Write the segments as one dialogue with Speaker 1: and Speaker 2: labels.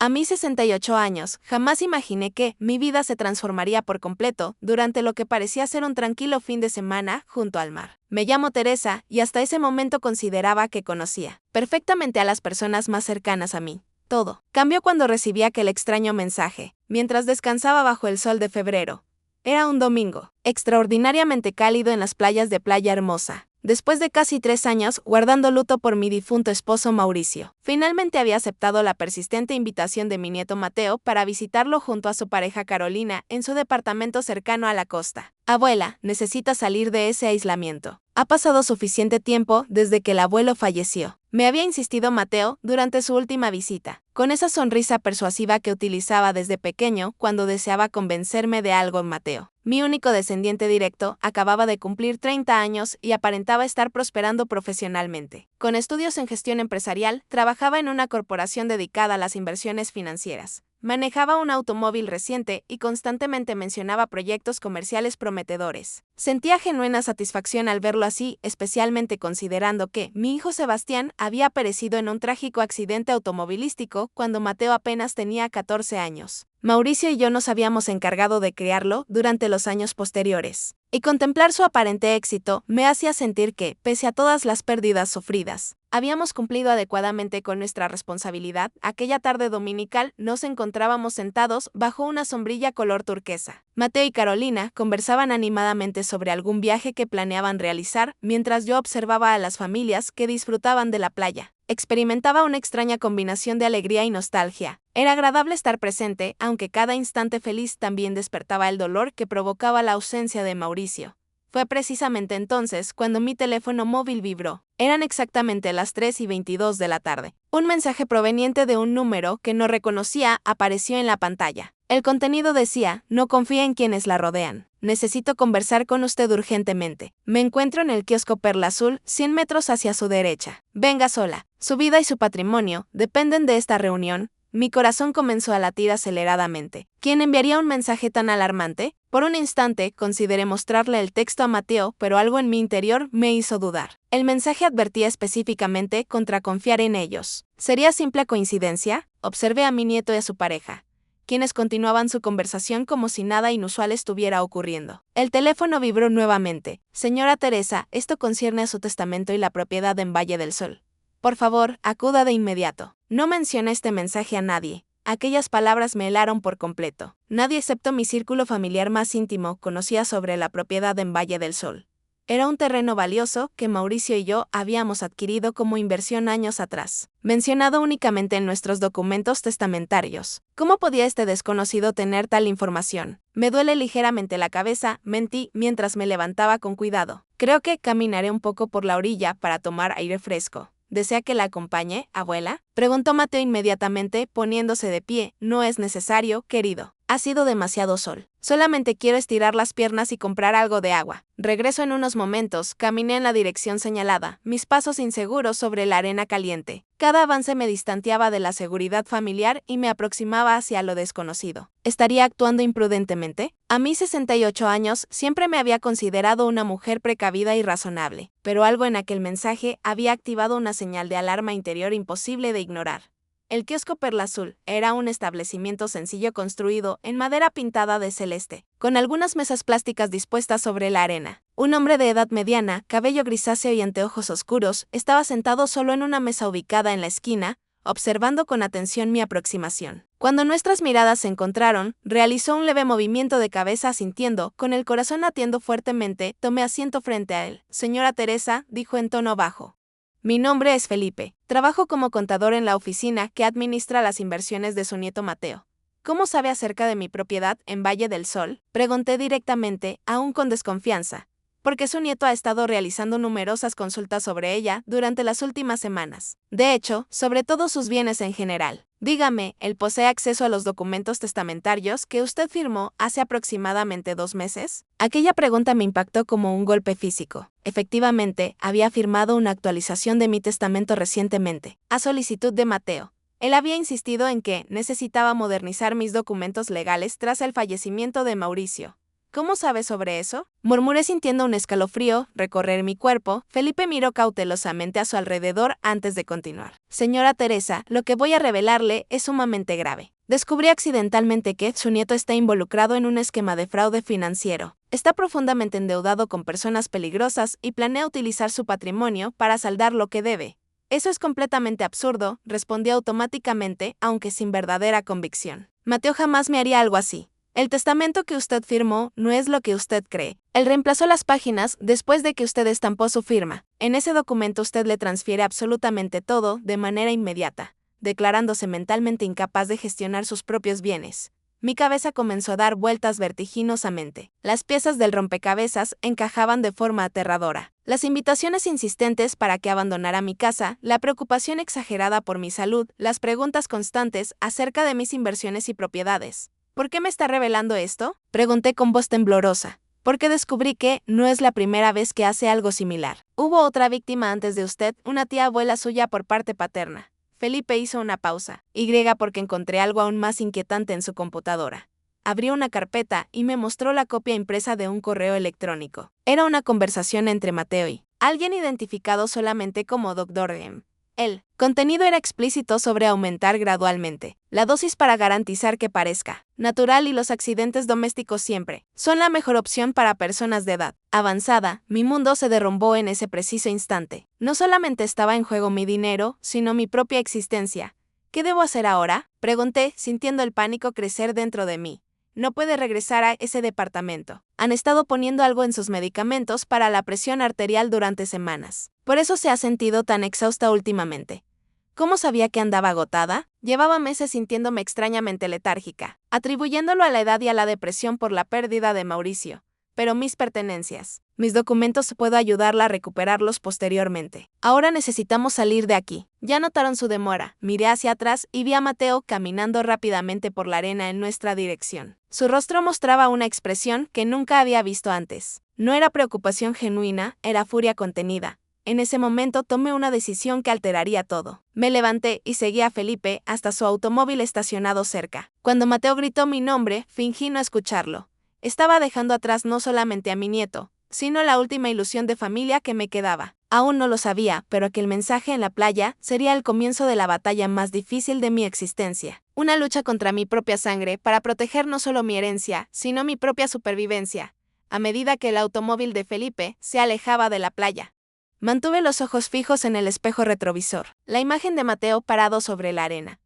Speaker 1: A mis 68 años, jamás imaginé que mi vida se transformaría por completo durante lo que parecía ser un tranquilo fin de semana junto al mar. Me llamo Teresa y hasta ese momento consideraba que conocía perfectamente a las personas más cercanas a mí. Todo cambió cuando recibí aquel extraño mensaje, mientras descansaba bajo el sol de febrero. Era un domingo, extraordinariamente cálido en las playas de Playa Hermosa. Después de casi 3 años guardando luto por mi difunto esposo Mauricio, finalmente había aceptado la persistente invitación de mi nieto Mateo para visitarlo junto a su pareja Carolina en su departamento cercano a la costa. Abuela, necesita salir de ese aislamiento. Ha pasado suficiente tiempo desde que el abuelo falleció. Me había insistido Mateo durante su última visita, con esa sonrisa persuasiva que utilizaba desde pequeño cuando deseaba convencerme de algo en Mateo. Mi único descendiente directo acababa de cumplir 30 años y aparentaba estar prosperando profesionalmente. Con estudios en gestión empresarial, trabajaba en una corporación dedicada a las inversiones financieras. Manejaba un automóvil reciente y constantemente mencionaba proyectos comerciales prometedores. Sentía genuina satisfacción al verlo así, especialmente considerando que mi hijo Sebastián había perecido en un trágico accidente automovilístico cuando Mateo apenas tenía 14 años. Mauricio y yo nos habíamos encargado de criarlo durante los años posteriores, y contemplar su aparente éxito me hacía sentir que, pese a todas las pérdidas sufridas, habíamos cumplido adecuadamente con nuestra responsabilidad. Aquella tarde dominical nos encontrábamos sentados bajo una sombrilla color turquesa. Mateo y Carolina conversaban animadamente sobre algún viaje que planeaban realizar, mientras yo observaba a las familias que disfrutaban de la playa. Experimentaba una extraña combinación de alegría y nostalgia. Era agradable estar presente, aunque cada instante feliz también despertaba el dolor que provocaba la ausencia de Mauricio. Fue precisamente entonces cuando mi teléfono móvil vibró. Eran exactamente las 3:22 de la tarde. Un mensaje proveniente de un número que no reconocía apareció en la pantalla. El contenido decía: no confía en quienes la rodean. Necesito conversar con usted urgentemente. Me encuentro en el kiosco Perla Azul, 100 metros hacia su derecha. Venga sola. Su vida y su patrimonio dependen de esta reunión. Mi corazón comenzó a latir aceleradamente. ¿Quién enviaría un mensaje tan alarmante? Por un instante consideré mostrarle el texto a Mateo, pero algo en mi interior me hizo dudar. El mensaje advertía específicamente contra confiar en ellos. ¿Sería simple coincidencia? Observé a mi nieto y a su pareja, quienes continuaban su conversación como si nada inusual estuviera ocurriendo. El teléfono vibró nuevamente. Señora Teresa, esto concierne a su testamento y la propiedad en Valle del Sol. Por favor, acuda de inmediato. No mencioné este mensaje a nadie. Aquellas palabras me helaron por completo. Nadie excepto mi círculo familiar más íntimo conocía sobre la propiedad en Valle del Sol. Era un terreno valioso que Mauricio y yo habíamos adquirido como inversión años atrás, mencionado únicamente en nuestros documentos testamentarios. ¿Cómo podía este desconocido tener tal información? Me duele ligeramente la cabeza, mentí mientras me levantaba con cuidado. Creo que caminaré un poco por la orilla para tomar aire fresco. ¿Desea que la acompañe, abuela?, preguntó Mateo inmediatamente, poniéndose de pie. No es necesario, querido. Ha sido demasiado sol. Solamente quiero estirar las piernas y comprar algo de agua. Regreso en unos momentos. Caminé en la dirección señalada, mis pasos inseguros sobre la arena caliente. Cada avance me distanciaba de la seguridad familiar y me aproximaba hacia lo desconocido. ¿Estaría actuando imprudentemente? A mis 68 años siempre me había considerado una mujer precavida y razonable, pero algo en aquel mensaje había activado una señal de alarma interior imposible de ignorar. El kiosco Perla Azul era un establecimiento sencillo construido en madera pintada de celeste, con algunas mesas plásticas dispuestas sobre la arena. Un hombre de edad mediana, cabello grisáceo y anteojos oscuros, estaba sentado solo en una mesa ubicada en la esquina, observando con atención mi aproximación. Cuando nuestras miradas se encontraron, realizó un leve movimiento de cabeza asintiendo, con el corazón latiendo fuertemente. Tomé asiento frente a él. Señora Teresa, dijo en tono bajo. Mi nombre es Felipe. Trabajo como contador en la oficina que administra las inversiones de su nieto Mateo. ¿Cómo sabe acerca de mi propiedad en Valle del Sol?, pregunté directamente, aún con desconfianza, porque su nieto ha estado realizando numerosas consultas sobre ella durante las últimas semanas. De hecho, sobre todos sus bienes en general. Dígame, ¿él posee acceso a los documentos testamentarios que usted firmó hace aproximadamente 2 meses? Aquella pregunta me impactó como un golpe físico. Efectivamente, había firmado una actualización de mi testamento recientemente, a solicitud de Mateo. Él había insistido en que necesitaba modernizar mis documentos legales tras el fallecimiento de Mauricio. ¿Cómo sabes sobre eso? Murmuré sintiendo un escalofrío recorrer mi cuerpo. Felipe miró cautelosamente a su alrededor antes de continuar. Señora Teresa, lo que voy a revelarle es sumamente grave. Descubrí accidentalmente que su nieto está involucrado en un esquema de fraude financiero. Está profundamente endeudado con personas peligrosas y planea utilizar su patrimonio para saldar lo que debe. Eso es completamente absurdo, respondí automáticamente, aunque sin verdadera convicción. Mateo jamás me haría algo así. El testamento que usted firmó no es lo que usted cree. Él reemplazó las páginas después de que usted estampó su firma. En ese documento usted le transfiere absolutamente todo de manera inmediata, declarándose mentalmente incapaz de gestionar sus propios bienes. Mi cabeza comenzó a dar vueltas vertiginosamente. Las piezas del rompecabezas encajaban de forma aterradora. Las invitaciones insistentes para que abandonara mi casa, la preocupación exagerada por mi salud, las preguntas constantes acerca de mis inversiones y propiedades. ¿Por qué me está revelando esto? Pregunté con voz temblorosa. Porque descubrí que no es la primera vez que hace algo similar. Hubo otra víctima antes de usted, una tía abuela suya por parte paterna. Felipe hizo una pausa, porque encontré algo aún más inquietante en su computadora. Abrió una carpeta y me mostró la copia impresa de un correo electrónico. Era una conversación entre Mateo y alguien identificado solamente como Dr. M. El contenido era explícito sobre aumentar gradualmente la dosis para garantizar que parezca natural y los accidentes domésticos siempre son la mejor opción para personas de edad avanzada. Mi mundo se derrumbó en ese preciso instante. No solamente estaba en juego mi dinero, sino mi propia existencia. ¿Qué debo hacer ahora? Pregunté, sintiendo el pánico crecer dentro de mí. No puede regresar a ese departamento. Han estado poniendo algo en sus medicamentos para la presión arterial durante semanas. Por eso se ha sentido tan exhausta últimamente. ¿Cómo sabía que andaba agotada? Llevaba meses sintiéndome extrañamente letárgica, atribuyéndolo a la edad y a la depresión por la pérdida de Mauricio. Pero mis pertenencias, mis documentos, puedo ayudarla a recuperarlos posteriormente. Ahora necesitamos salir de aquí. Ya notaron su demora. Miré hacia atrás y vi a Mateo caminando rápidamente por la arena en nuestra dirección. Su rostro mostraba una expresión que nunca había visto antes. No era preocupación genuina, era furia contenida. En ese momento tomé una decisión que alteraría todo. Me levanté y seguí a Felipe hasta su automóvil estacionado cerca. Cuando Mateo gritó mi nombre, fingí no escucharlo. Estaba dejando atrás no solamente a mi nieto, sino la última ilusión de familia que me quedaba. Aún no lo sabía, pero aquel mensaje en la playa sería el comienzo de la batalla más difícil de mi existencia. Una lucha contra mi propia sangre para proteger no solo mi herencia, sino mi propia supervivencia. A medida que el automóvil de Felipe se alejaba de la playa, mantuve los ojos fijos en el espejo retrovisor. La imagen de Mateo parado sobre la arena,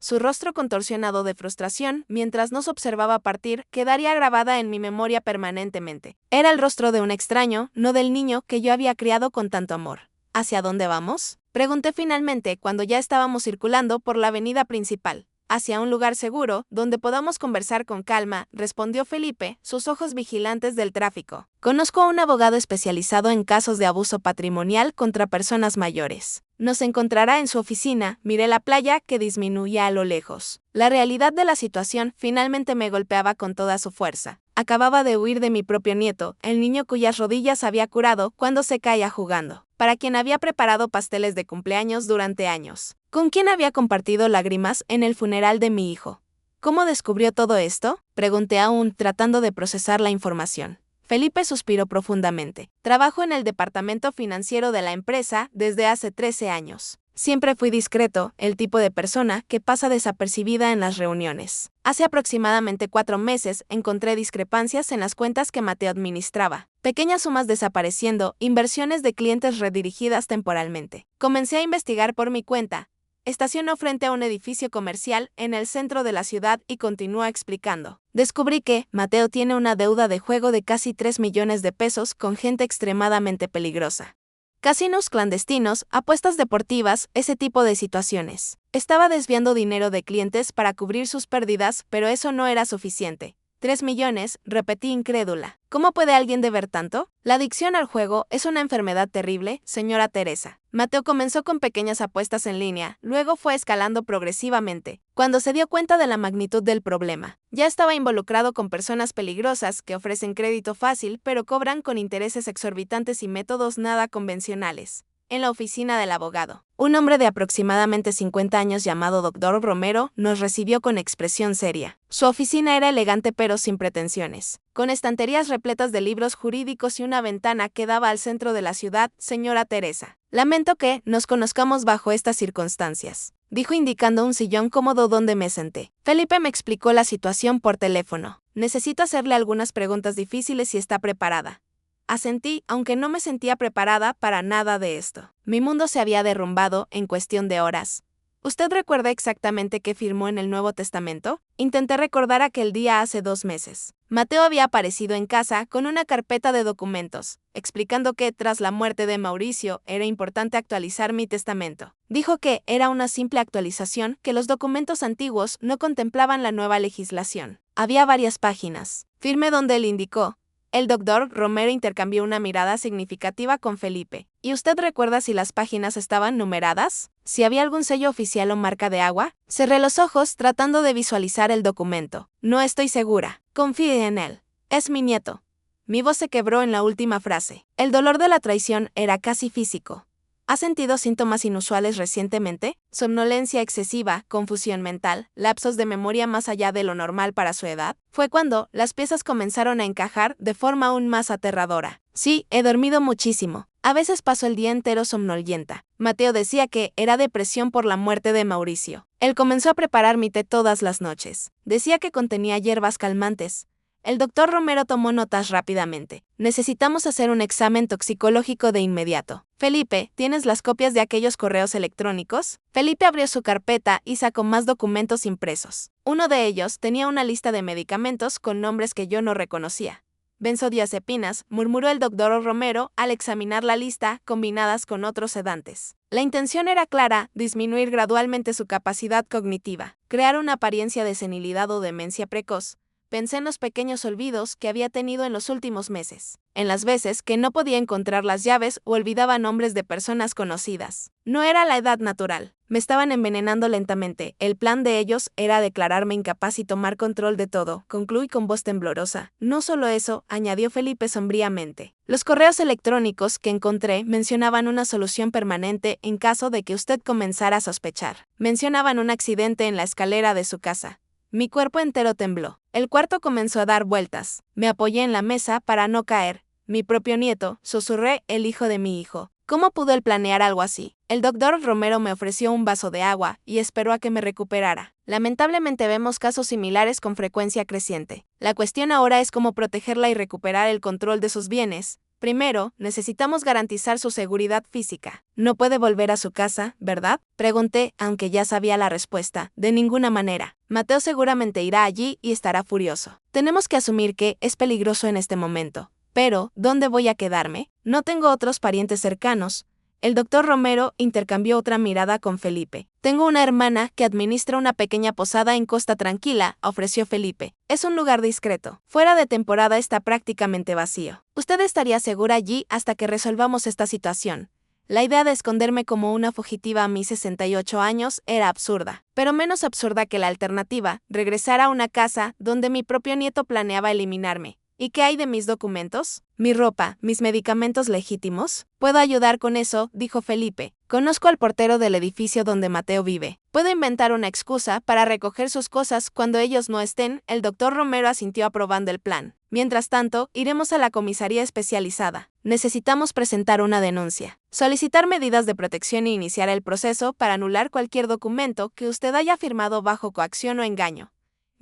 Speaker 1: su rostro contorsionado de frustración mientras nos observaba partir, quedaría grabada en mi memoria permanentemente. Era el rostro de un extraño, no del niño que yo había criado con tanto amor. ¿Hacia dónde vamos? Pregunté finalmente cuando ya estábamos circulando por la avenida principal. Hacia un lugar seguro, donde podamos conversar con calma, respondió Felipe, sus ojos vigilantes del tráfico. Conozco a un abogado especializado en casos de abuso patrimonial contra personas mayores. Nos encontrará en su oficina. Miré la playa que disminuía a lo lejos. La realidad de la situación finalmente me golpeaba con toda su fuerza. Acababa de huir de mi propio nieto, el niño cuyas rodillas había curado cuando se caía jugando, para quien había preparado pasteles de cumpleaños durante años, con quien había compartido lágrimas en el funeral de mi hijo. ¿Cómo descubrió todo esto? Pregunté aún, tratando de procesar la información. Felipe suspiró profundamente. Trabajo en el departamento financiero de la empresa desde hace 13 años. Siempre fui discreto, el tipo de persona que pasa desapercibida en las reuniones. Hace aproximadamente 4 meses encontré discrepancias en las cuentas que Mateo administraba. Pequeñas sumas desapareciendo, inversiones de clientes redirigidas temporalmente. Comencé a investigar por mi cuenta. Estacionó frente a un edificio comercial en el centro de la ciudad y continuó explicando. Descubrí que Mateo tiene una deuda de juego de casi 3 millones de pesos con gente extremadamente peligrosa. Casinos clandestinos, apuestas deportivas, ese tipo de situaciones. Estaba desviando dinero de clientes para cubrir sus pérdidas, pero eso no era suficiente. 3 millones, repetí incrédula. ¿Cómo puede alguien deber tanto? La adicción al juego es una enfermedad terrible, señora Teresa. Mateo comenzó con pequeñas apuestas en línea, luego fue escalando progresivamente. Cuando se dio cuenta de la magnitud del problema, ya estaba involucrado con personas peligrosas que ofrecen crédito fácil pero cobran con intereses exorbitantes y métodos nada convencionales. en la oficina del abogado. Un hombre de aproximadamente 50 años llamado Dr. Romero nos recibió con expresión seria. Su oficina era elegante pero sin pretensiones, con estanterías repletas de libros jurídicos y una ventana que daba al centro de la ciudad. Señora Teresa, lamento que nos conozcamos bajo estas circunstancias, dijo indicando un sillón cómodo donde me senté. Felipe me explicó la situación por teléfono. Necesito hacerle algunas preguntas difíciles si está preparada. Asentí, aunque no me sentía preparada para nada de esto. Mi mundo se había derrumbado en cuestión de horas. ¿Usted recuerda exactamente qué firmó en el Nuevo Testamento? Intenté recordar aquel día hace 2 meses. Mateo había aparecido en casa con una carpeta de documentos, explicando que, tras la muerte de Mauricio, era importante actualizar mi testamento. Dijo que era una simple actualización, que los documentos antiguos no contemplaban la nueva legislación. Había varias páginas. Firmé donde él indicó. El doctor Romero intercambió una mirada significativa con Felipe. ¿Y usted recuerda si las páginas estaban numeradas? ¿Si había algún sello oficial o marca de agua? Cerré los ojos tratando de visualizar el documento. No estoy segura. Confíe en él. Es mi nieto. Mi voz se quebró en la última frase. El dolor de la traición era casi físico. ¿Ha sentido síntomas inusuales recientemente? Somnolencia excesiva, confusión mental, lapsos de memoria más allá de lo normal para su edad. Fue cuando las piezas comenzaron a encajar de forma aún más aterradora. Sí, he dormido muchísimo. A veces paso el día entero somnolienta. Mateo decía que era depresión por la muerte de Mauricio. Él comenzó a preparar mi té todas las noches. Decía que contenía hierbas calmantes. El doctor Romero tomó notas rápidamente. Necesitamos hacer un examen toxicológico de inmediato. Felipe, ¿tienes las copias de aquellos correos electrónicos? Felipe abrió su carpeta y sacó más documentos impresos. Uno de ellos tenía una lista de medicamentos con nombres que yo no reconocía. Benzodiazepinas, murmuró el doctor Romero al examinar la lista, combinadas con otros sedantes. La intención era clara: disminuir gradualmente su capacidad cognitiva, crear una apariencia de senilidad o demencia precoz. Pensé en los pequeños olvidos que había tenido en los últimos meses, en las veces que no podía encontrar las llaves o olvidaba nombres de personas conocidas. No era la edad natural. Me estaban envenenando lentamente. El plan de ellos era declararme incapaz y tomar control de todo, concluí con voz temblorosa. No solo eso, añadió Felipe sombríamente. Los correos electrónicos que encontré mencionaban una solución permanente en caso de que usted comenzara a sospechar. Mencionaban un accidente en la escalera de su casa. Mi cuerpo entero tembló. El cuarto comenzó a dar vueltas. Me apoyé en la mesa para no caer. Mi propio nieto, susurré, el hijo de mi hijo. ¿Cómo pudo él planear algo así? El doctor Romero me ofreció un vaso de agua y esperó a que me recuperara. Lamentablemente vemos casos similares con frecuencia creciente. La cuestión ahora es cómo protegerla y recuperar el control de sus bienes. Primero, necesitamos garantizar su seguridad física. No puede volver a su casa, ¿verdad? Pregunté, aunque ya sabía la respuesta. De ninguna manera. Mateo seguramente irá allí y estará furioso. Tenemos que asumir que es peligroso en este momento. Pero, ¿dónde voy a quedarme? No tengo otros parientes cercanos. El doctor Romero intercambió otra mirada con Felipe. Tengo una hermana que administra una pequeña posada en Costa Tranquila, ofreció Felipe. Es un lugar discreto. Fuera de temporada está prácticamente vacío. Usted estaría segura allí hasta que resolvamos esta situación. La idea de esconderme como una fugitiva a mis 68 años era absurda, pero menos absurda que la alternativa, regresar a una casa donde mi propio nieto planeaba eliminarme. ¿Y qué hay de mis documentos? ¿Mi ropa? ¿Mis medicamentos legítimos? Puedo ayudar con eso, dijo Felipe. Conozco al portero del edificio donde Mateo vive. Puedo inventar una excusa para recoger sus cosas cuando ellos no estén. El doctor Romero asintió aprobando el plan. Mientras tanto, iremos a la comisaría especializada. Necesitamos presentar una denuncia, solicitar medidas de protección e iniciar el proceso para anular cualquier documento que usted haya firmado bajo coacción o engaño.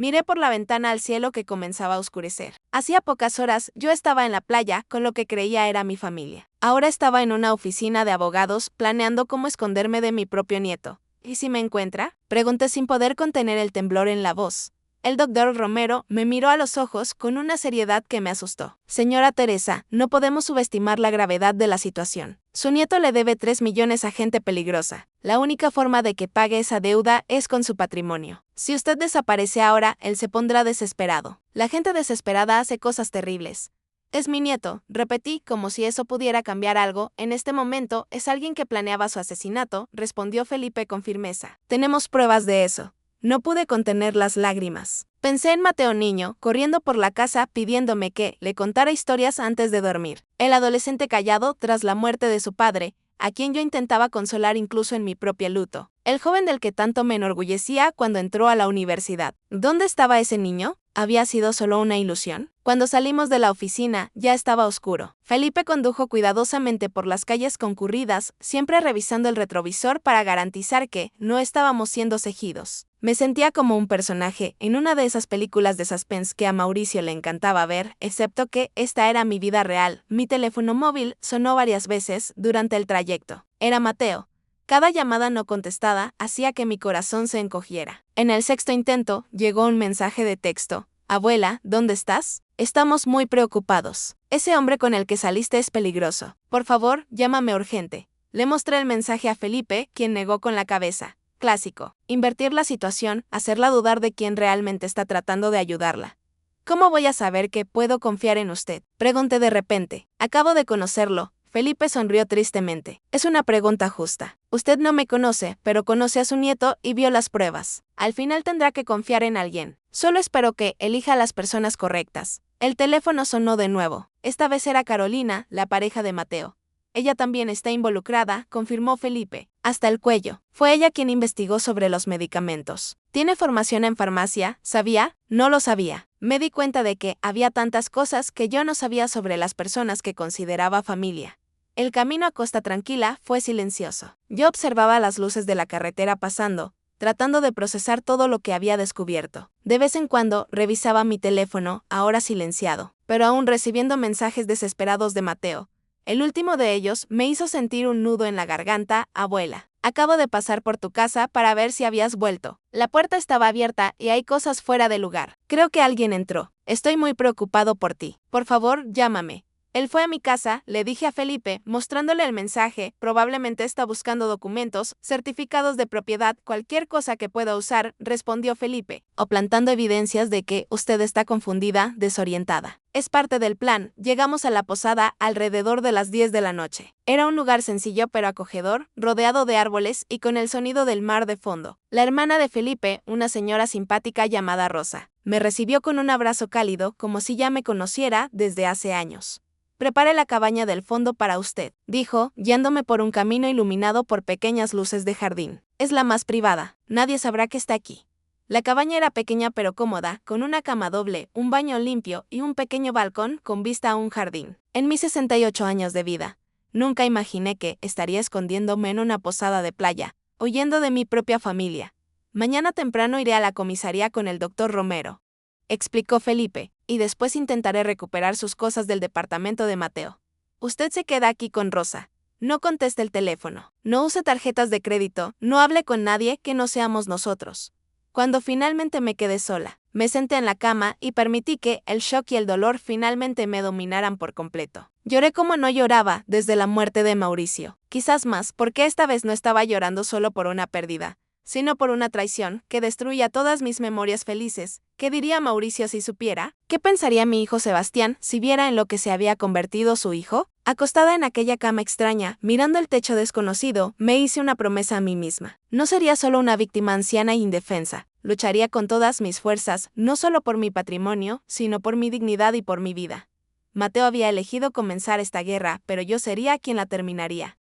Speaker 1: Miré por la ventana al cielo que comenzaba a oscurecer. Hacía pocas horas yo estaba en la playa con lo que creía era mi familia. Ahora estaba en una oficina de abogados planeando cómo esconderme de mi propio nieto. ¿Y si me encuentra? Pregunté sin poder contener el temblor en la voz. El doctor Romero me miró a los ojos con una seriedad que me asustó. Señora Teresa, no podemos subestimar la gravedad de la situación. Su nieto le debe 3 millones a gente peligrosa. La única forma de que pague esa deuda es con su patrimonio. Si usted desaparece ahora, él se pondrá desesperado. La gente desesperada hace cosas terribles. Es mi nieto, repetí como si eso pudiera cambiar algo. En este momento, es alguien que planeaba su asesinato, respondió Felipe con firmeza. Tenemos pruebas de eso. No pude contener las lágrimas. Pensé en Mateo niño, corriendo por la casa pidiéndome que le contara historias antes de dormir. El adolescente callado tras la muerte de su padre, a quien yo intentaba consolar incluso en mi propio luto. El joven del que tanto me enorgullecía cuando entró a la universidad. ¿Dónde estaba ese niño? ¿Había sido solo una ilusión? Cuando salimos de la oficina, ya estaba oscuro. Felipe condujo cuidadosamente por las calles concurridas, siempre revisando el retrovisor para garantizar que no estábamos siendo seguidos. Me sentía como un personaje en una de esas películas de suspense que a Mauricio le encantaba ver, excepto que esta era mi vida real. Mi teléfono móvil sonó varias veces durante el trayecto. Era Mateo. Cada llamada no contestada hacía que mi corazón se encogiera. En el sexto intento, llegó un mensaje de texto. Abuela, ¿dónde estás? Estamos muy preocupados. Ese hombre con el que saliste es peligroso. Por favor, llámame urgente. Le mostré el mensaje a Felipe, quien negó con la cabeza. Clásico. Invertir la situación, hacerla dudar de quién realmente está tratando de ayudarla. ¿Cómo voy a saber que puedo confiar en usted? Pregunté de repente. Acabo de conocerlo. Felipe sonrió tristemente. Es una pregunta justa. Usted no me conoce, pero conoce a su nieto y vio las pruebas. Al final tendrá que confiar en alguien. Solo espero que elija a las personas correctas. El teléfono sonó de nuevo. Esta vez era Carolina, la pareja de Mateo. Ella también está involucrada, confirmó Felipe. Hasta el cuello. Fue ella quien investigó sobre los medicamentos. ¿Tiene formación en farmacia? ¿Sabía? No lo sabía. Me di cuenta de que había tantas cosas que yo no sabía sobre las personas que consideraba familia. El camino a Costa Tranquila fue silencioso. Yo observaba las luces de la carretera pasando, tratando de procesar todo lo que había descubierto. De vez en cuando revisaba mi teléfono, ahora silenciado, pero aún recibiendo mensajes desesperados de Mateo. El último de ellos me hizo sentir un nudo en la garganta. Abuela, acabo de pasar por tu casa para ver si habías vuelto. La puerta estaba abierta y hay cosas fuera de lugar. Creo que alguien entró. Estoy muy preocupado por ti. Por favor, llámame. Él fue a mi casa, le dije a Felipe, mostrándole el mensaje. Probablemente está buscando documentos, certificados de propiedad, cualquier cosa que pueda usar, respondió Felipe, o plantando evidencias de que usted está confundida, desorientada. Es parte del plan. Llegamos a la posada alrededor de las 10 de la noche. Era un lugar sencillo pero acogedor, rodeado de árboles y con el sonido del mar de fondo. La hermana de Felipe, una señora simpática llamada Rosa, me recibió con un abrazo cálido como si ya me conociera desde hace años. Prepare la cabaña del fondo para usted, dijo, guiándome por un camino iluminado por pequeñas luces de jardín. Es la más privada. Nadie sabrá que está aquí. La cabaña era pequeña pero cómoda, con una cama doble, un baño limpio y un pequeño balcón con vista a un jardín. En mis 68 años de vida, nunca imaginé que estaría escondiéndome en una posada de playa, huyendo de mi propia familia. Mañana temprano iré a la comisaría con el doctor Romero, explicó Felipe, y después intentaré recuperar sus cosas del departamento de Mateo. Usted se queda aquí con Rosa. No conteste el teléfono. No use tarjetas de crédito. No hable con nadie que no seamos nosotros. Cuando finalmente me quedé sola, me senté en la cama y permití que el shock y el dolor finalmente me dominaran por completo. Lloré como no lloraba desde la muerte de Mauricio. Quizás más, porque esta vez no estaba llorando solo por una pérdida, sino por una traición que destruía todas mis memorias felices. ¿Qué diría Mauricio si supiera? ¿Qué pensaría mi hijo Sebastián si viera en lo que se había convertido su hijo? Acostada en aquella cama extraña, mirando el techo desconocido, me hice una promesa a mí misma. No sería solo una víctima anciana e indefensa. Lucharía con todas mis fuerzas, no solo por mi patrimonio, sino por mi dignidad y por mi vida. Mateo había elegido comenzar esta guerra, pero yo sería quien la terminaría.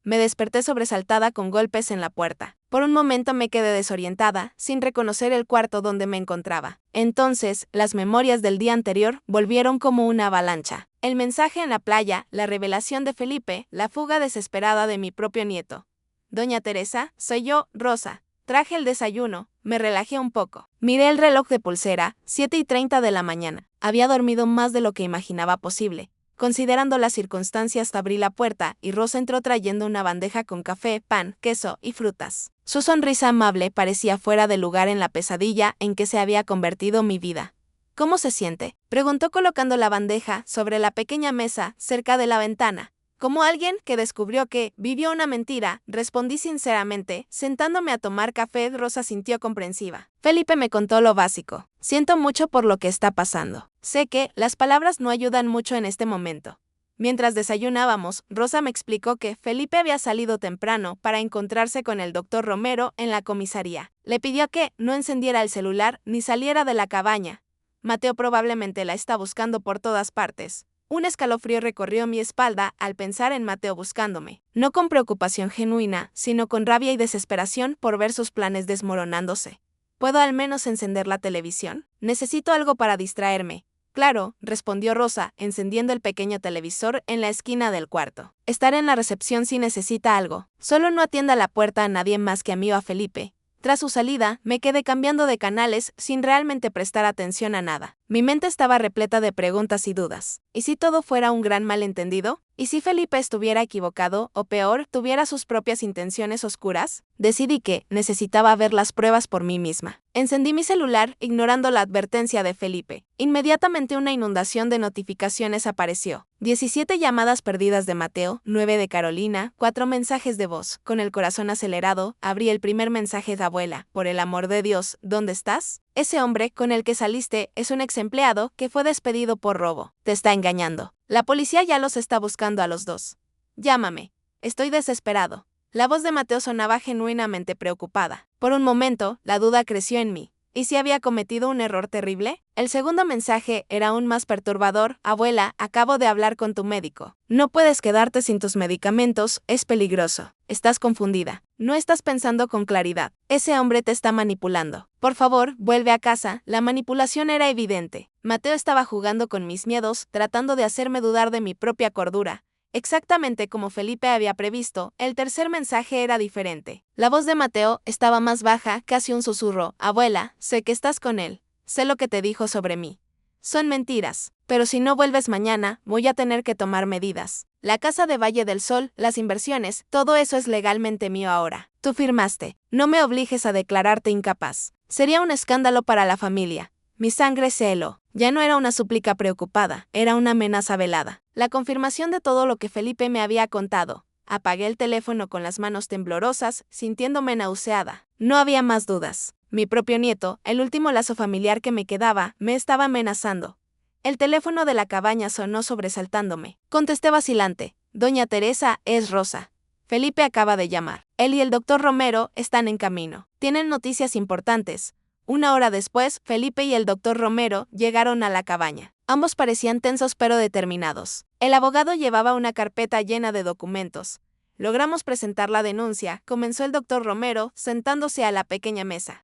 Speaker 1: Me desperté sobresaltada con golpes en la puerta. Por un momento me quedé desorientada, sin reconocer el cuarto donde me encontraba. Entonces, las memorias del día anterior volvieron como una avalancha. El mensaje en la playa, la revelación de Felipe, la fuga desesperada de mi propio nieto. Doña Teresa, soy yo, Rosa. Traje el desayuno, me relajé un poco. Miré el reloj de pulsera, 7:30 de la mañana. Había dormido más de lo que imaginaba posible. Considerando las circunstancias, abrí la puerta y Rosa entró trayendo una bandeja con café, pan, queso y frutas. Su sonrisa amable parecía fuera de lugar en la pesadilla en que se había convertido mi vida. ¿Cómo se siente?, preguntó colocando la bandeja sobre la pequeña mesa cerca de la ventana. Como alguien que descubrió que vivió una mentira, respondí sinceramente. Sentándome a tomar café, Rosa sintió comprensiva. Felipe me contó lo básico. Siento mucho por lo que está pasando. Sé que las palabras no ayudan mucho en este momento. Mientras desayunábamos, Rosa me explicó que Felipe había salido temprano para encontrarse con el doctor Romero en la comisaría. Le pidió que no encendiera el celular ni saliera de la cabaña. Mateo probablemente la está buscando por todas partes. Un escalofrío recorrió mi espalda al pensar en Mateo buscándome, no con preocupación genuina, sino con rabia y desesperación por ver sus planes desmoronándose. ¿Puedo al menos encender la televisión? Necesito algo para distraerme. Claro, respondió Rosa, encendiendo el pequeño televisor en la esquina del cuarto. Estaré en la recepción si necesita algo. Solo no atienda la puerta a nadie más que a mí o a Felipe. Tras su salida, me quedé cambiando de canales sin realmente prestar atención a nada. Mi mente estaba repleta de preguntas y dudas. ¿Y si todo fuera un gran malentendido? ¿Y si Felipe estuviera equivocado, o peor, tuviera sus propias intenciones oscuras? Decidí que necesitaba ver las pruebas por mí misma. Encendí mi celular, ignorando la advertencia de Felipe. Inmediatamente una inundación de notificaciones apareció. 17 llamadas perdidas de Mateo, 9 de Carolina, 4 mensajes de voz. Con el corazón acelerado, abrí el primer mensaje de abuela. Por el amor de Dios, ¿dónde estás? Ese hombre con el que saliste es un ex empleado que fue despedido por robo. Te está engañando. La policía ya los está buscando a los dos. Llámame. Estoy desesperado. La voz de Mateo sonaba genuinamente preocupada. Por un momento, la duda creció en mí. ¿Y si había cometido un error terrible? El segundo mensaje era aún más perturbador. Abuela, acabo de hablar con tu médico. No puedes quedarte sin tus medicamentos, es peligroso. Estás confundida. No estás pensando con claridad. Ese hombre te está manipulando. Por favor, vuelve a casa. La manipulación era evidente. Mateo estaba jugando con mis miedos, tratando de hacerme dudar de mi propia cordura. Exactamente como Felipe había previsto, el tercer mensaje era diferente. La voz de Mateo estaba más baja, casi un susurro. Abuela, sé que estás con él. Sé lo que te dijo sobre mí. Son mentiras, pero si no vuelves mañana, voy a tener que tomar medidas. La casa de Valle del Sol, las inversiones, todo eso es legalmente mío ahora. Tú firmaste. No me obligues a declararte incapaz. Sería un escándalo para la familia. Mi sangre se heló. Ya no era una súplica preocupada, era una amenaza velada. La confirmación de todo lo que Felipe me había contado. Apagué el teléfono con las manos temblorosas, sintiéndome nauseada. No había más dudas. Mi propio nieto, el último lazo familiar que me quedaba, me estaba amenazando. El teléfono de la cabaña sonó sobresaltándome. Contesté vacilante. Doña Teresa, es Rosa. Felipe acaba de llamar. Él y el doctor Romero están en camino. Tienen noticias importantes. Una hora después, Felipe y el doctor Romero llegaron a la cabaña. Ambos parecían tensos pero determinados. El abogado llevaba una carpeta llena de documentos. Logramos presentar la denuncia, comenzó el doctor Romero, sentándose a la pequeña mesa.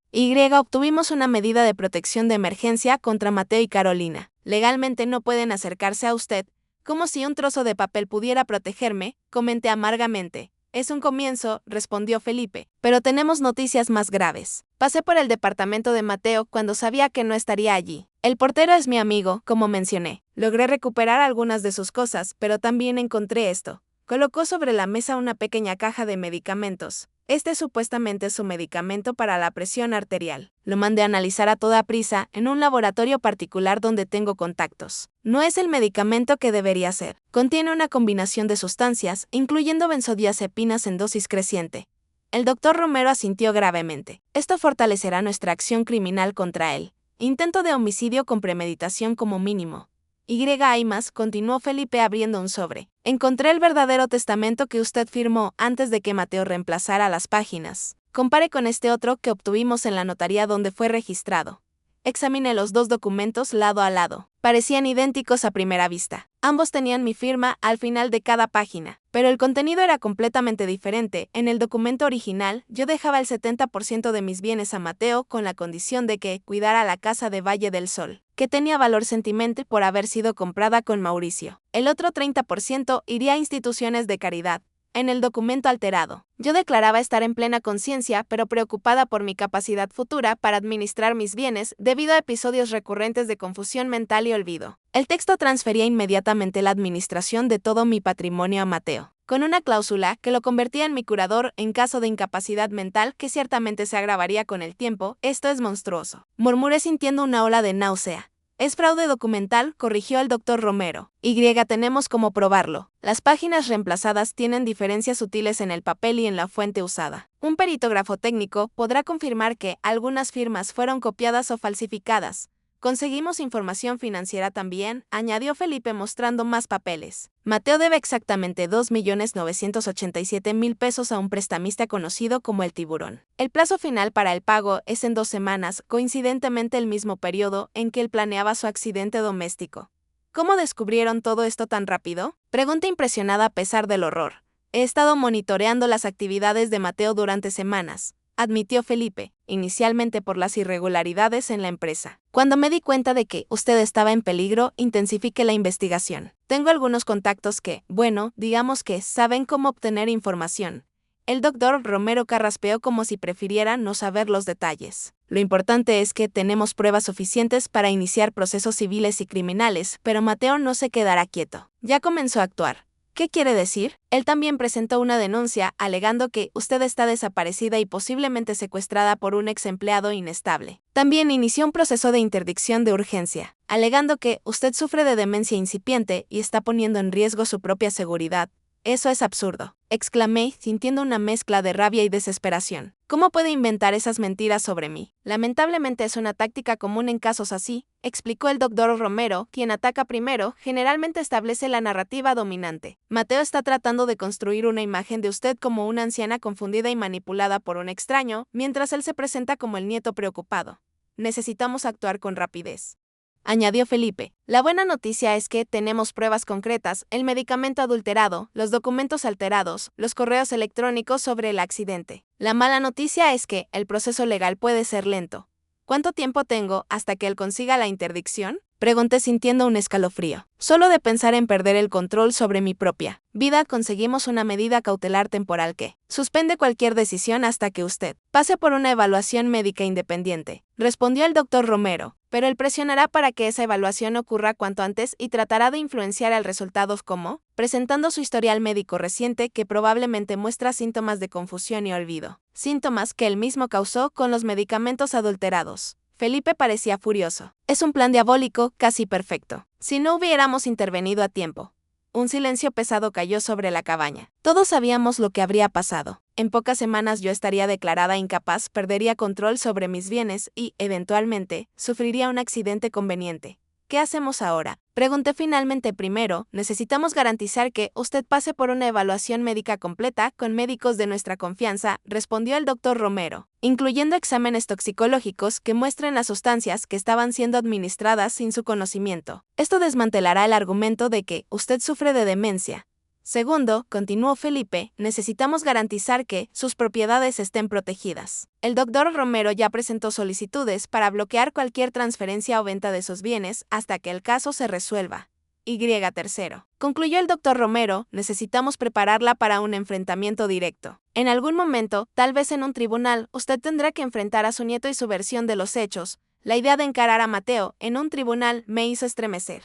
Speaker 1: Obtuvimos una medida de protección de emergencia contra Mateo y Carolina. Legalmente no pueden acercarse a usted, como si un trozo de papel pudiera protegerme, comenté amargamente. Es un comienzo, respondió Felipe, pero tenemos noticias más graves. Pasé por el departamento de Mateo cuando sabía que no estaría allí. El portero es mi amigo, como mencioné. Logré recuperar algunas de sus cosas, pero también encontré esto. Colocó sobre la mesa una pequeña caja de medicamentos. Este es supuestamente su medicamento para la presión arterial. Lo mandé a analizar a toda prisa en un laboratorio particular donde tengo contactos. No es el medicamento que debería ser. Contiene una combinación de sustancias, incluyendo benzodiazepinas en dosis creciente. El doctor Romero asintió gravemente. Esto fortalecerá nuestra acción criminal contra él. Intento de homicidio con premeditación como mínimo. Hay más, continuó Felipe abriendo un sobre. Encontré el verdadero testamento que usted firmó antes de que Mateo reemplazara las páginas. Compare con este otro que obtuvimos en la notaría donde fue registrado. Examiné los dos documentos lado a lado. Parecían idénticos a primera vista. Ambos tenían mi firma al final de cada página, pero el contenido era completamente diferente. En el documento original, yo dejaba el 70% de mis bienes a Mateo con la condición de que cuidara la casa de Valle del Sol, que tenía valor sentimental por haber sido comprada con Mauricio. El otro 30% iría a instituciones de caridad. En el documento alterado, yo declaraba estar en plena conciencia, pero preocupada por mi capacidad futura para administrar mis bienes debido a episodios recurrentes de confusión mental y olvido. El texto transfería inmediatamente la administración de todo mi patrimonio a Mateo, con una cláusula que lo convertía en mi curador en caso de incapacidad mental que ciertamente se agravaría con el tiempo. Esto es monstruoso, murmuré sintiendo una ola de náusea. Es fraude documental, corrigió el doctor Romero. Tenemos cómo probarlo. Las páginas reemplazadas tienen diferencias sutiles en el papel y en la fuente usada. Un peritógrafo técnico podrá confirmar que algunas firmas fueron copiadas o falsificadas. Conseguimos información financiera también, añadió Felipe mostrando más papeles. Mateo debe exactamente 2.987.000 pesos a un prestamista conocido como el Tiburón. El plazo final para el pago es en 2 semanas, coincidentemente el mismo periodo en que él planeaba su accidente doméstico. ¿Cómo descubrieron todo esto tan rápido? Pregunta impresionada a pesar del horror. He estado monitoreando las actividades de Mateo durante semanas, admitió Felipe, inicialmente por las irregularidades en la empresa. Cuando me di cuenta de que usted estaba en peligro, intensifiqué la investigación. Tengo algunos contactos que, bueno, digamos que saben cómo obtener información. El doctor Romero carraspeó como si prefiriera no saber los detalles. Lo importante es que tenemos pruebas suficientes para iniciar procesos civiles y criminales, pero Mateo no se quedará quieto. Ya comenzó a actuar. ¿Qué quiere decir? Él también presentó una denuncia alegando que usted está desaparecida y posiblemente secuestrada por un ex empleado inestable. También inició un proceso de interdicción de urgencia, alegando que usted sufre de demencia incipiente y está poniendo en riesgo su propia seguridad. Eso es absurdo, exclamé, sintiendo una mezcla de rabia y desesperación. ¿Cómo puede inventar esas mentiras sobre mí? Lamentablemente es una táctica común en casos así, explicó el doctor Romero, quien ataca primero, generalmente establece la narrativa dominante. Mateo está tratando de construir una imagen de usted como una anciana confundida y manipulada por un extraño, mientras él se presenta como el nieto preocupado. Necesitamos actuar con rapidez, añadió Felipe. La buena noticia es que tenemos pruebas concretas, el medicamento adulterado, los documentos alterados, los correos electrónicos sobre el accidente. La mala noticia es que el proceso legal puede ser lento. ¿Cuánto tiempo tengo hasta que él consiga la interdicción? Pregunté sintiendo un escalofrío. Solo de pensar en perder el control sobre mi propia vida conseguimos una medida cautelar temporal que suspende cualquier decisión hasta que usted pase por una evaluación médica independiente, respondió el doctor Romero, pero él presionará para que esa evaluación ocurra cuanto antes y tratará de influenciar el resultado como presentando su historial médico reciente que probablemente muestra síntomas de confusión y olvido, síntomas que él mismo causó con los medicamentos adulterados. Felipe parecía furioso. Es un plan diabólico, casi perfecto. Si no hubiéramos intervenido a tiempo. Un silencio pesado cayó sobre la cabaña. Todos sabíamos lo que habría pasado. En pocas semanas yo estaría declarada incapaz, perdería control sobre mis bienes y, eventualmente, sufriría un accidente conveniente. ¿Qué hacemos ahora? Pregunté finalmente. Primero, necesitamos garantizar que usted pase por una evaluación médica completa con médicos de nuestra confianza, respondió el doctor Romero, incluyendo exámenes toxicológicos que muestren las sustancias que estaban siendo administradas sin su conocimiento. Esto desmantelará el argumento de que usted sufre de demencia. Segundo, continuó Felipe, necesitamos garantizar que sus propiedades estén protegidas. El doctor Romero ya presentó solicitudes para bloquear cualquier transferencia o venta de sus bienes hasta que el caso se resuelva. Tercero, concluyó el doctor Romero, necesitamos prepararla para un enfrentamiento directo. En algún momento, tal vez en un tribunal, usted tendrá que enfrentar a su nieto y su versión de los hechos. La idea de encarar a Mateo en un tribunal me hizo estremecer.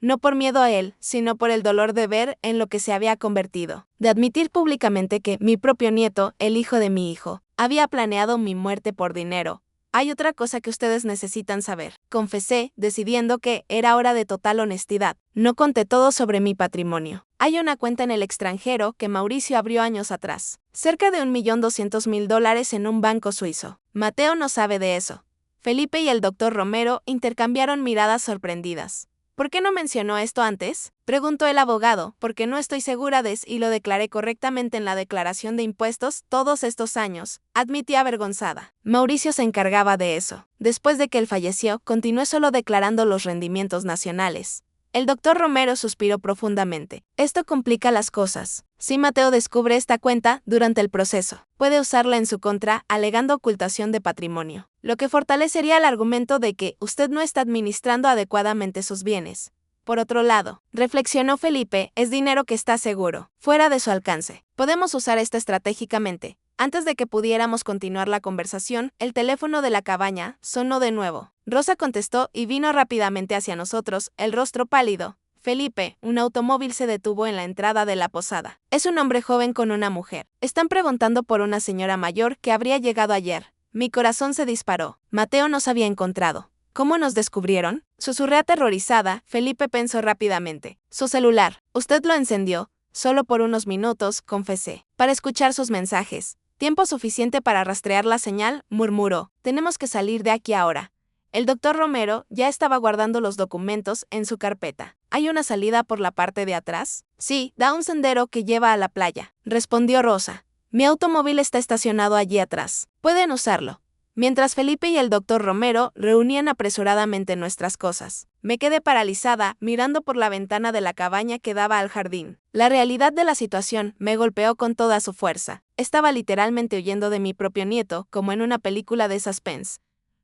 Speaker 1: No por miedo a él, sino por el dolor de ver en lo que se había convertido, de admitir públicamente que mi propio nieto, el hijo de mi hijo, había planeado mi muerte por dinero. Hay otra cosa que ustedes necesitan saber, confesé, decidiendo que era hora de total honestidad. No conté todo sobre mi patrimonio. Hay una cuenta en el extranjero que Mauricio abrió años atrás, cerca de $1.200.000 en un banco suizo. Mateo no sabe de eso. Felipe y el doctor Romero intercambiaron miradas sorprendidas. ¿Por qué no mencionó esto antes? Preguntó el abogado, porque no estoy segura de si lo declaré correctamente en la declaración de impuestos todos estos años, admití avergonzada. Mauricio se encargaba de eso. Después de que él falleció, continué solo declarando los rendimientos nacionales. El doctor Romero suspiró profundamente. Esto complica las cosas. Si Mateo descubre esta cuenta durante el proceso, puede usarla en su contra, alegando ocultación de patrimonio, lo que fortalecería el argumento de que usted no está administrando adecuadamente sus bienes. Por otro lado, reflexionó Felipe, es dinero que está seguro, fuera de su alcance. Podemos usar esto estratégicamente. Antes de que pudiéramos continuar la conversación, el teléfono de la cabaña sonó de nuevo. Rosa contestó y vino rápidamente hacia nosotros, el rostro pálido. Felipe, un automóvil se detuvo en la entrada de la posada. Es un hombre joven con una mujer. Están preguntando por una señora mayor que habría llegado ayer. Mi corazón se disparó. Mateo nos había encontrado. ¿Cómo nos descubrieron? Susurré aterrorizada. Felipe pensó rápidamente. Su celular. Usted lo encendió. Solo por unos minutos, confesé, para escuchar sus mensajes. Tiempo suficiente para rastrear la señal, murmuró. Tenemos que salir de aquí ahora. El doctor Romero ya estaba guardando los documentos en su carpeta. ¿Hay una salida por la parte de atrás? Sí, da un sendero que lleva a la playa, respondió Rosa. Mi automóvil está estacionado allí atrás. Pueden usarlo. Mientras Felipe y el doctor Romero reunían apresuradamente nuestras cosas, Me quedé paralizada, mirando por la ventana de la cabaña que daba al jardín. La realidad de la situación me golpeó con toda su fuerza. Estaba literalmente huyendo de mi propio nieto, como en una película de suspense.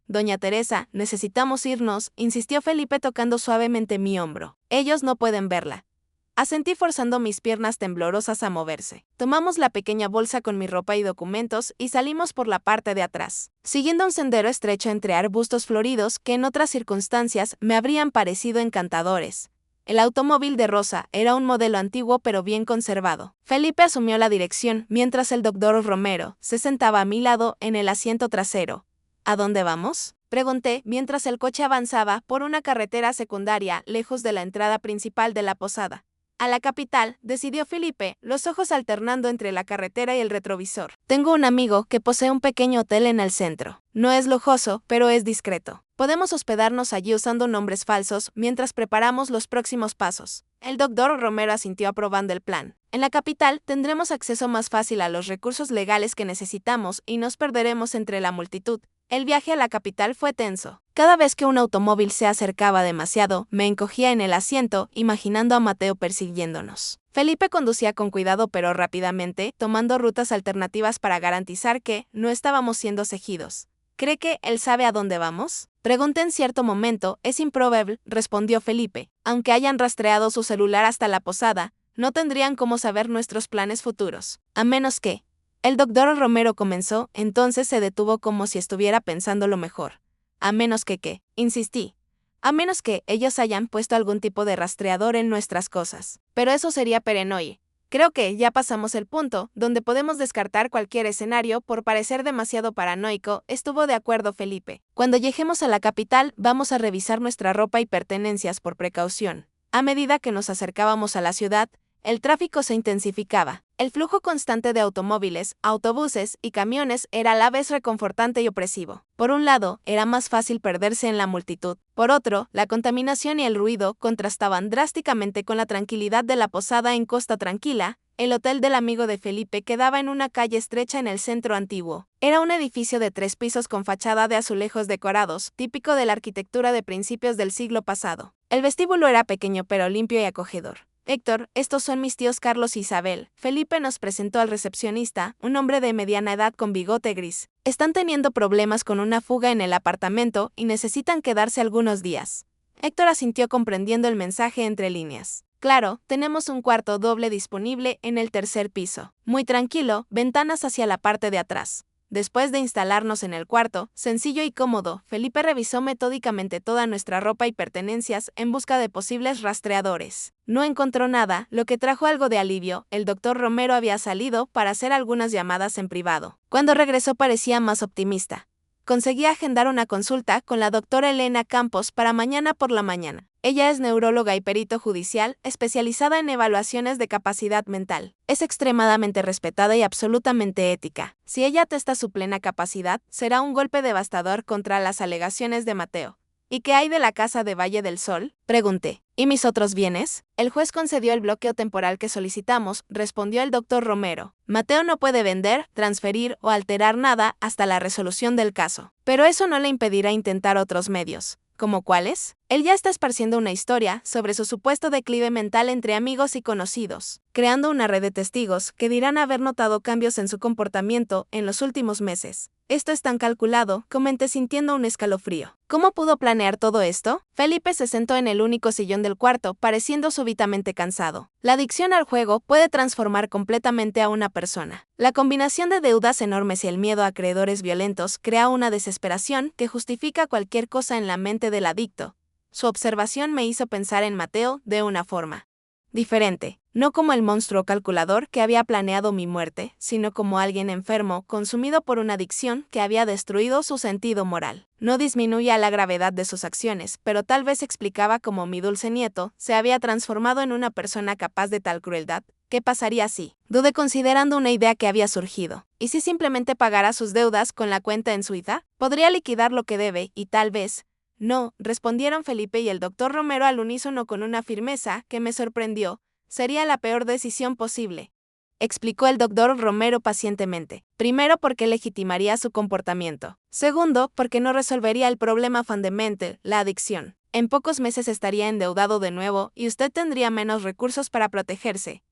Speaker 1: Doña Teresa, necesitamos irnos, insistió Felipe tocando suavemente mi hombro. Ellos no pueden verla. Asentí forzando mis piernas temblorosas a moverse. Tomamos la pequeña bolsa con mi ropa y documentos y salimos por la parte de atrás, siguiendo un sendero estrecho entre arbustos floridos que en otras circunstancias me habrían parecido encantadores. El automóvil de Rosa era un modelo antiguo pero bien conservado. Felipe asumió la dirección mientras el doctor Romero se sentaba a mi lado en el asiento trasero. ¿A dónde vamos?, pregunté mientras el coche avanzaba por una carretera secundaria lejos de la entrada principal de la posada. A la capital, decidió Felipe, los ojos alternando entre la carretera y el retrovisor. Tengo un amigo que posee un pequeño hotel en el centro. No es lujoso, pero es discreto. Podemos hospedarnos allí usando nombres falsos mientras preparamos los próximos pasos. El doctor Romero asintió aprobando el plan. En la capital tendremos acceso más fácil a los recursos legales que necesitamos y nos perderemos entre la multitud. El viaje a la capital fue tenso. Cada vez que un automóvil se acercaba demasiado, me encogía en el asiento, imaginando a Mateo persiguiéndonos. Felipe conducía con cuidado pero rápidamente, tomando rutas alternativas para garantizar que no estábamos siendo seguidos. ¿Cree que él sabe a dónde vamos?, pregunté en cierto momento. Es improbable, respondió Felipe. Aunque hayan rastreado su celular hasta la posada, no tendrían cómo saber nuestros planes futuros. A menos que... El doctor Romero comenzó, entonces se detuvo como si estuviera pensando lo mejor. A menos que qué, insistí. A menos que ellos hayan puesto algún tipo de rastreador en nuestras cosas. Pero eso sería paranoia. Creo que ya pasamos el punto donde podemos descartar cualquier escenario por parecer demasiado paranoico, estuvo de acuerdo Felipe. Cuando lleguemos a la capital, vamos a revisar nuestra ropa y pertenencias por precaución. A medida que nos acercábamos a la ciudad, el tráfico se intensificaba. El flujo constante de automóviles, autobuses y camiones era a la vez reconfortante y opresivo. Por un lado, era más fácil perderse en la multitud. Por otro, la contaminación y el ruido contrastaban drásticamente con la tranquilidad de la posada en Costa Tranquila. El hotel del amigo de Felipe quedaba en una calle estrecha en el centro antiguo. Era un edificio de 3 pisos con fachada de azulejos decorados, típico de la arquitectura de principios del siglo pasado. El vestíbulo era pequeño pero limpio y acogedor. Héctor, estos son mis tíos Carlos e Isabel. Felipe nos presentó al recepcionista, un hombre de mediana edad con bigote gris. Están teniendo problemas con una fuga en el apartamento y necesitan quedarse algunos días. Héctor asintió comprendiendo el mensaje entre líneas. Claro, tenemos un cuarto doble disponible en el 3er piso. Muy tranquilo, ventanas hacia la parte de atrás. Después de instalarnos en el cuarto, sencillo y cómodo, Felipe revisó metódicamente toda nuestra ropa y pertenencias en busca de posibles rastreadores. No encontró nada, lo que trajo algo de alivio. El doctor Romero había salido para hacer algunas llamadas en privado. Cuando regresó parecía más optimista. Conseguí agendar una consulta con la doctora Elena Campos para mañana por la mañana. Ella es neuróloga y perito judicial, especializada en evaluaciones de capacidad mental. Es extremadamente respetada y absolutamente ética. Si ella atesta su plena capacidad, será un golpe devastador contra las alegaciones de Mateo. ¿Y qué hay de la casa de Valle del Sol?, pregunté. ¿Y mis otros bienes? El juez concedió el bloqueo temporal que solicitamos, respondió el doctor Romero. Mateo no puede vender, transferir o alterar nada hasta la resolución del caso. Pero eso no le impedirá intentar otros medios. ¿Cómo cuáles? Él ya está esparciendo una historia sobre su supuesto declive mental entre amigos y conocidos, creando una red de testigos que dirán haber notado cambios en su comportamiento en los últimos meses. Esto es tan calculado, comenté sintiendo un escalofrío. ¿Cómo pudo planear todo esto? Felipe se sentó en el único sillón del cuarto, pareciendo súbitamente cansado. La adicción al juego puede transformar completamente a una persona. La combinación de deudas enormes y el miedo a acreedores violentos crea una desesperación que justifica cualquier cosa en la mente del adicto. Su observación me hizo pensar en Mateo de una forma diferente, no como el monstruo calculador que había planeado mi muerte, sino como alguien enfermo, consumido por una adicción que había destruido su sentido moral. No disminuía la gravedad de sus acciones, pero tal vez explicaba cómo mi dulce nieto se había transformado en una persona capaz de tal crueldad. ¿Qué pasaría si? Dudé considerando una idea que había surgido. ¿Y si simplemente pagara sus deudas con la cuenta en Suiza? Podría liquidar lo que debe y tal vez... No, respondieron Felipe y el doctor Romero al unísono con una firmeza que me sorprendió. Sería la peor decisión posible, explicó el doctor Romero pacientemente. Primero, porque legitimaría su comportamiento. Segundo, porque no resolvería el problema fundamental, la adicción. En pocos meses estaría endeudado de nuevo y usted tendría menos recursos para protegerse.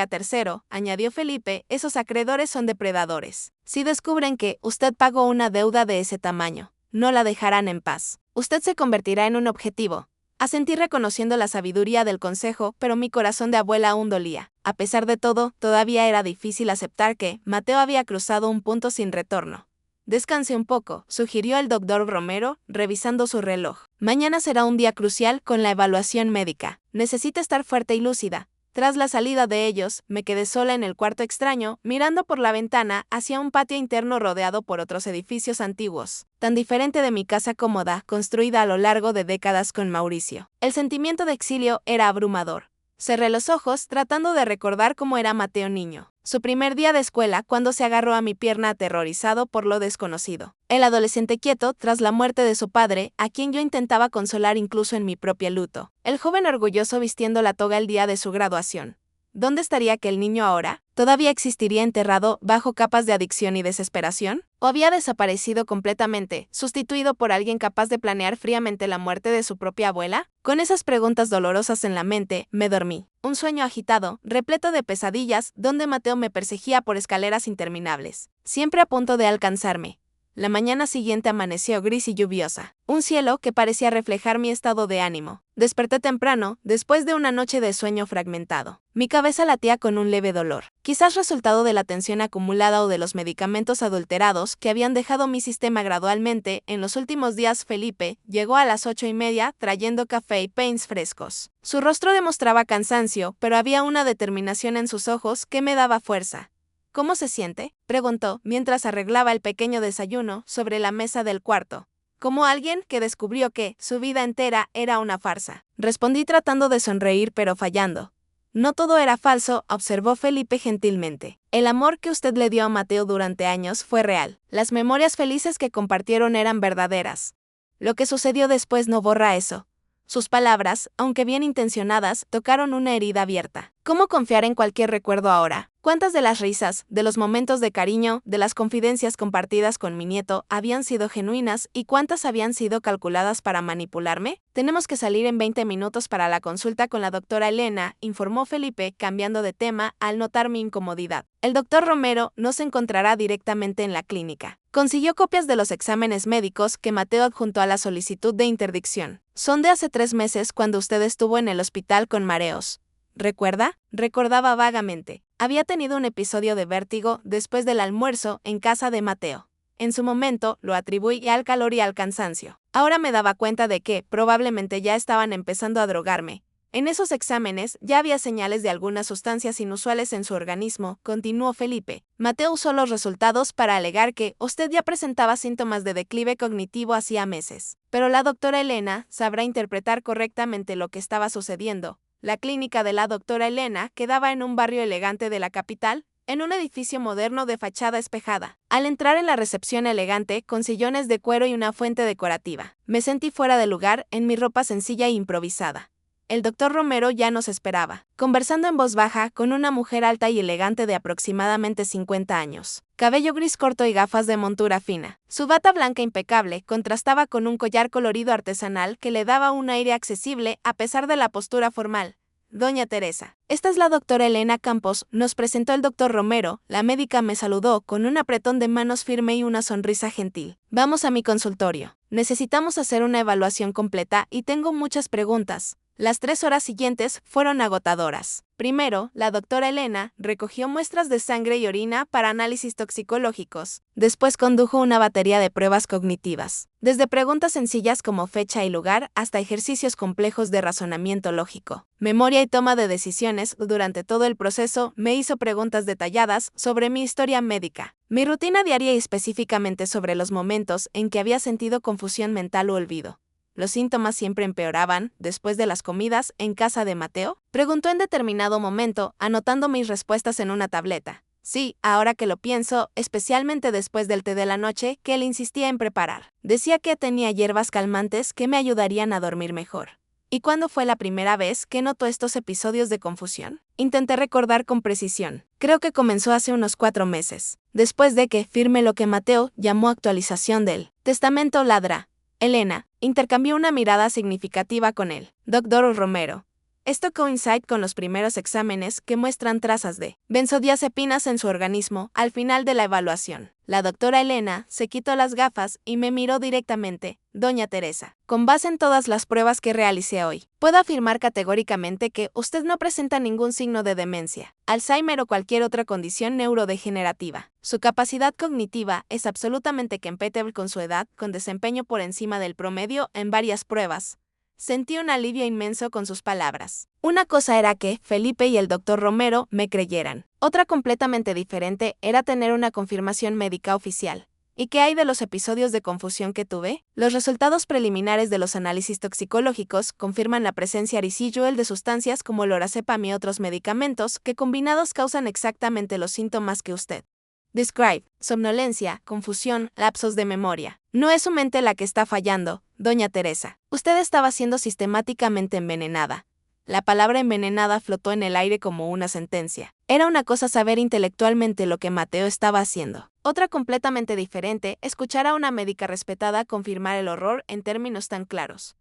Speaker 1: Tercero, añadió Felipe, esos acreedores son depredadores. Si descubren que usted pagó una deuda de ese tamaño, no la dejarán en paz. Usted se convertirá en un objetivo. Asentí reconociendo la sabiduría del consejo, pero mi corazón de abuela aún dolía. A pesar de todo, todavía era difícil aceptar que Mateo había cruzado un punto sin retorno. Descanse un poco, sugirió el doctor Romero, revisando su reloj. Mañana será un día crucial con la evaluación médica. Necesita estar fuerte y lúcida. Tras la salida de ellos, me quedé sola en el cuarto extraño, mirando por la ventana hacia un patio interno rodeado por otros edificios antiguos, tan diferente de mi casa cómoda, construida a lo largo de décadas con Mauricio. El sentimiento de exilio era abrumador. Cerré los ojos, tratando de recordar cómo era Mateo niño. Su primer día de escuela, cuando se agarró a mi pierna aterrorizado por lo desconocido. El adolescente quieto tras la muerte de su padre, a quien yo intentaba consolar incluso en mi propio luto. El joven orgulloso vistiendo la toga el día de su graduación. ¿Dónde estaría aquel niño ahora? ¿Todavía existiría enterrado bajo capas de adicción y desesperación? ¿O había desaparecido completamente, sustituido por alguien capaz de planear fríamente la muerte de su propia abuela? Con esas preguntas dolorosas en la mente, me dormí. Un sueño agitado, repleto de pesadillas, donde Mateo me perseguía por escaleras interminables, siempre a punto de alcanzarme. La mañana siguiente amaneció gris y lluviosa, un cielo que parecía reflejar mi estado de ánimo. Desperté temprano, después de una noche de sueño fragmentado. Mi cabeza latía con un leve dolor, quizás resultado de la tensión acumulada o de los medicamentos adulterados que habían dejado mi sistema gradualmente. En los últimos días Felipe llegó a las 8:30 trayendo café y pains frescos. Su rostro demostraba cansancio, pero había una determinación en sus ojos que me daba fuerza. ¿Cómo se siente?, preguntó, mientras arreglaba el pequeño desayuno sobre la mesa del cuarto. Como alguien que descubrió que su vida entera era una farsa. Respondí tratando de sonreír pero fallando. No todo era falso, observó Felipe gentilmente. El amor que usted le dio a Mateo durante años fue real. Las memorias felices que compartieron eran verdaderas. Lo que sucedió después no borra eso. Sus palabras, aunque bien intencionadas, tocaron una herida abierta. ¿Cómo confiar en cualquier recuerdo ahora? ¿Cuántas de las risas, de los momentos de cariño, de las confidencias compartidas con mi nieto habían sido genuinas y cuántas habían sido calculadas para manipularme? Tenemos que salir en 20 minutos para la consulta con la doctora Elena, informó Felipe, cambiando de tema al notar mi incomodidad. El doctor Romero no se encontrará directamente en la clínica. Consiguió copias de los exámenes médicos que Mateo adjuntó a la solicitud de interdicción. Son de hace 3 meses cuando usted estuvo en el hospital con mareos. ¿Recuerda? Recordaba vagamente. Había tenido un episodio de vértigo después del almuerzo en casa de Mateo. En su momento, lo atribuí al calor y al cansancio. Ahora me daba cuenta de que, probablemente ya estaban empezando a drogarme. En esos exámenes ya había señales de algunas sustancias inusuales en su organismo, continuó Felipe. Mateo usó los resultados para alegar que usted ya presentaba síntomas de declive cognitivo hacía meses. Pero la doctora Elena sabrá interpretar correctamente lo que estaba sucediendo. La clínica de la doctora Elena quedaba en un barrio elegante de la capital, en un edificio moderno de fachada espejada. Al entrar en la recepción elegante, con sillones de cuero y una fuente decorativa, me sentí fuera de lugar en mi ropa sencilla e improvisada. El doctor Romero ya nos esperaba, conversando en voz baja con una mujer alta y elegante de aproximadamente 50 años. Cabello gris corto y gafas de montura fina. Su bata blanca impecable contrastaba con un collar colorido artesanal que le daba un aire accesible a pesar de la postura formal. Doña Teresa. Esta es la doctora Elena Campos, nos presentó el doctor Romero. La médica me saludó con un apretón de manos firme y una sonrisa gentil. Vamos a mi consultorio. Necesitamos hacer una evaluación completa y tengo muchas preguntas. Las 3 horas siguientes fueron agotadoras. Primero, la doctora Elena recogió muestras de sangre y orina para análisis toxicológicos. Después condujo una batería de pruebas cognitivas, desde preguntas sencillas como fecha y lugar hasta ejercicios complejos de razonamiento lógico, memoria y toma de decisiones. Durante todo el proceso, me hizo preguntas detalladas sobre mi historia médica, mi rutina diaria y específicamente sobre los momentos en que había sentido confusión mental o olvido. ¿Los síntomas siempre empeoraban después de las comidas en casa de Mateo? Preguntó en determinado momento, anotando mis respuestas en una tableta. Sí, ahora que lo pienso, especialmente después del té de la noche que él insistía en preparar. Decía que tenía hierbas calmantes que me ayudarían a dormir mejor. ¿Y cuándo fue la primera vez que notó estos episodios de confusión? Intenté recordar con precisión. Creo que comenzó hace unos 4 meses, después de que firme lo que Mateo llamó actualización del testamento ladra. Elena, Intercambió una mirada significativa con él. Dr. Romero. Esto coincide con los primeros exámenes que muestran trazas de benzodiazepinas en su organismo al final de la evaluación. La doctora Elena se quitó las gafas y me miró directamente. Doña Teresa, con base en todas las pruebas que realicé hoy, puedo afirmar categóricamente que usted no presenta ningún signo de demencia, Alzheimer o cualquier otra condición neurodegenerativa. Su capacidad cognitiva es absolutamente compatible con su edad, con desempeño por encima del promedio en varias pruebas. Sentí un alivio inmenso con sus palabras. Una cosa era que Felipe y el doctor Romero me creyeran. Otra completamente diferente era tener una confirmación médica oficial. ¿Y qué hay de los episodios de confusión que tuve? Los resultados preliminares de los análisis toxicológicos confirman la presencia residual de sustancias como lorazepam y otros medicamentos que combinados causan exactamente los síntomas que usted describe: somnolencia, confusión, lapsos de memoria. No es su mente la que está fallando, doña Teresa. Usted estaba siendo sistemáticamente envenenada. La palabra envenenada flotó en el aire como una sentencia. Era una cosa saber intelectualmente lo que Mateo estaba haciendo. Otra completamente diferente, escuchar a una médica respetada confirmar el horror en términos tan claros.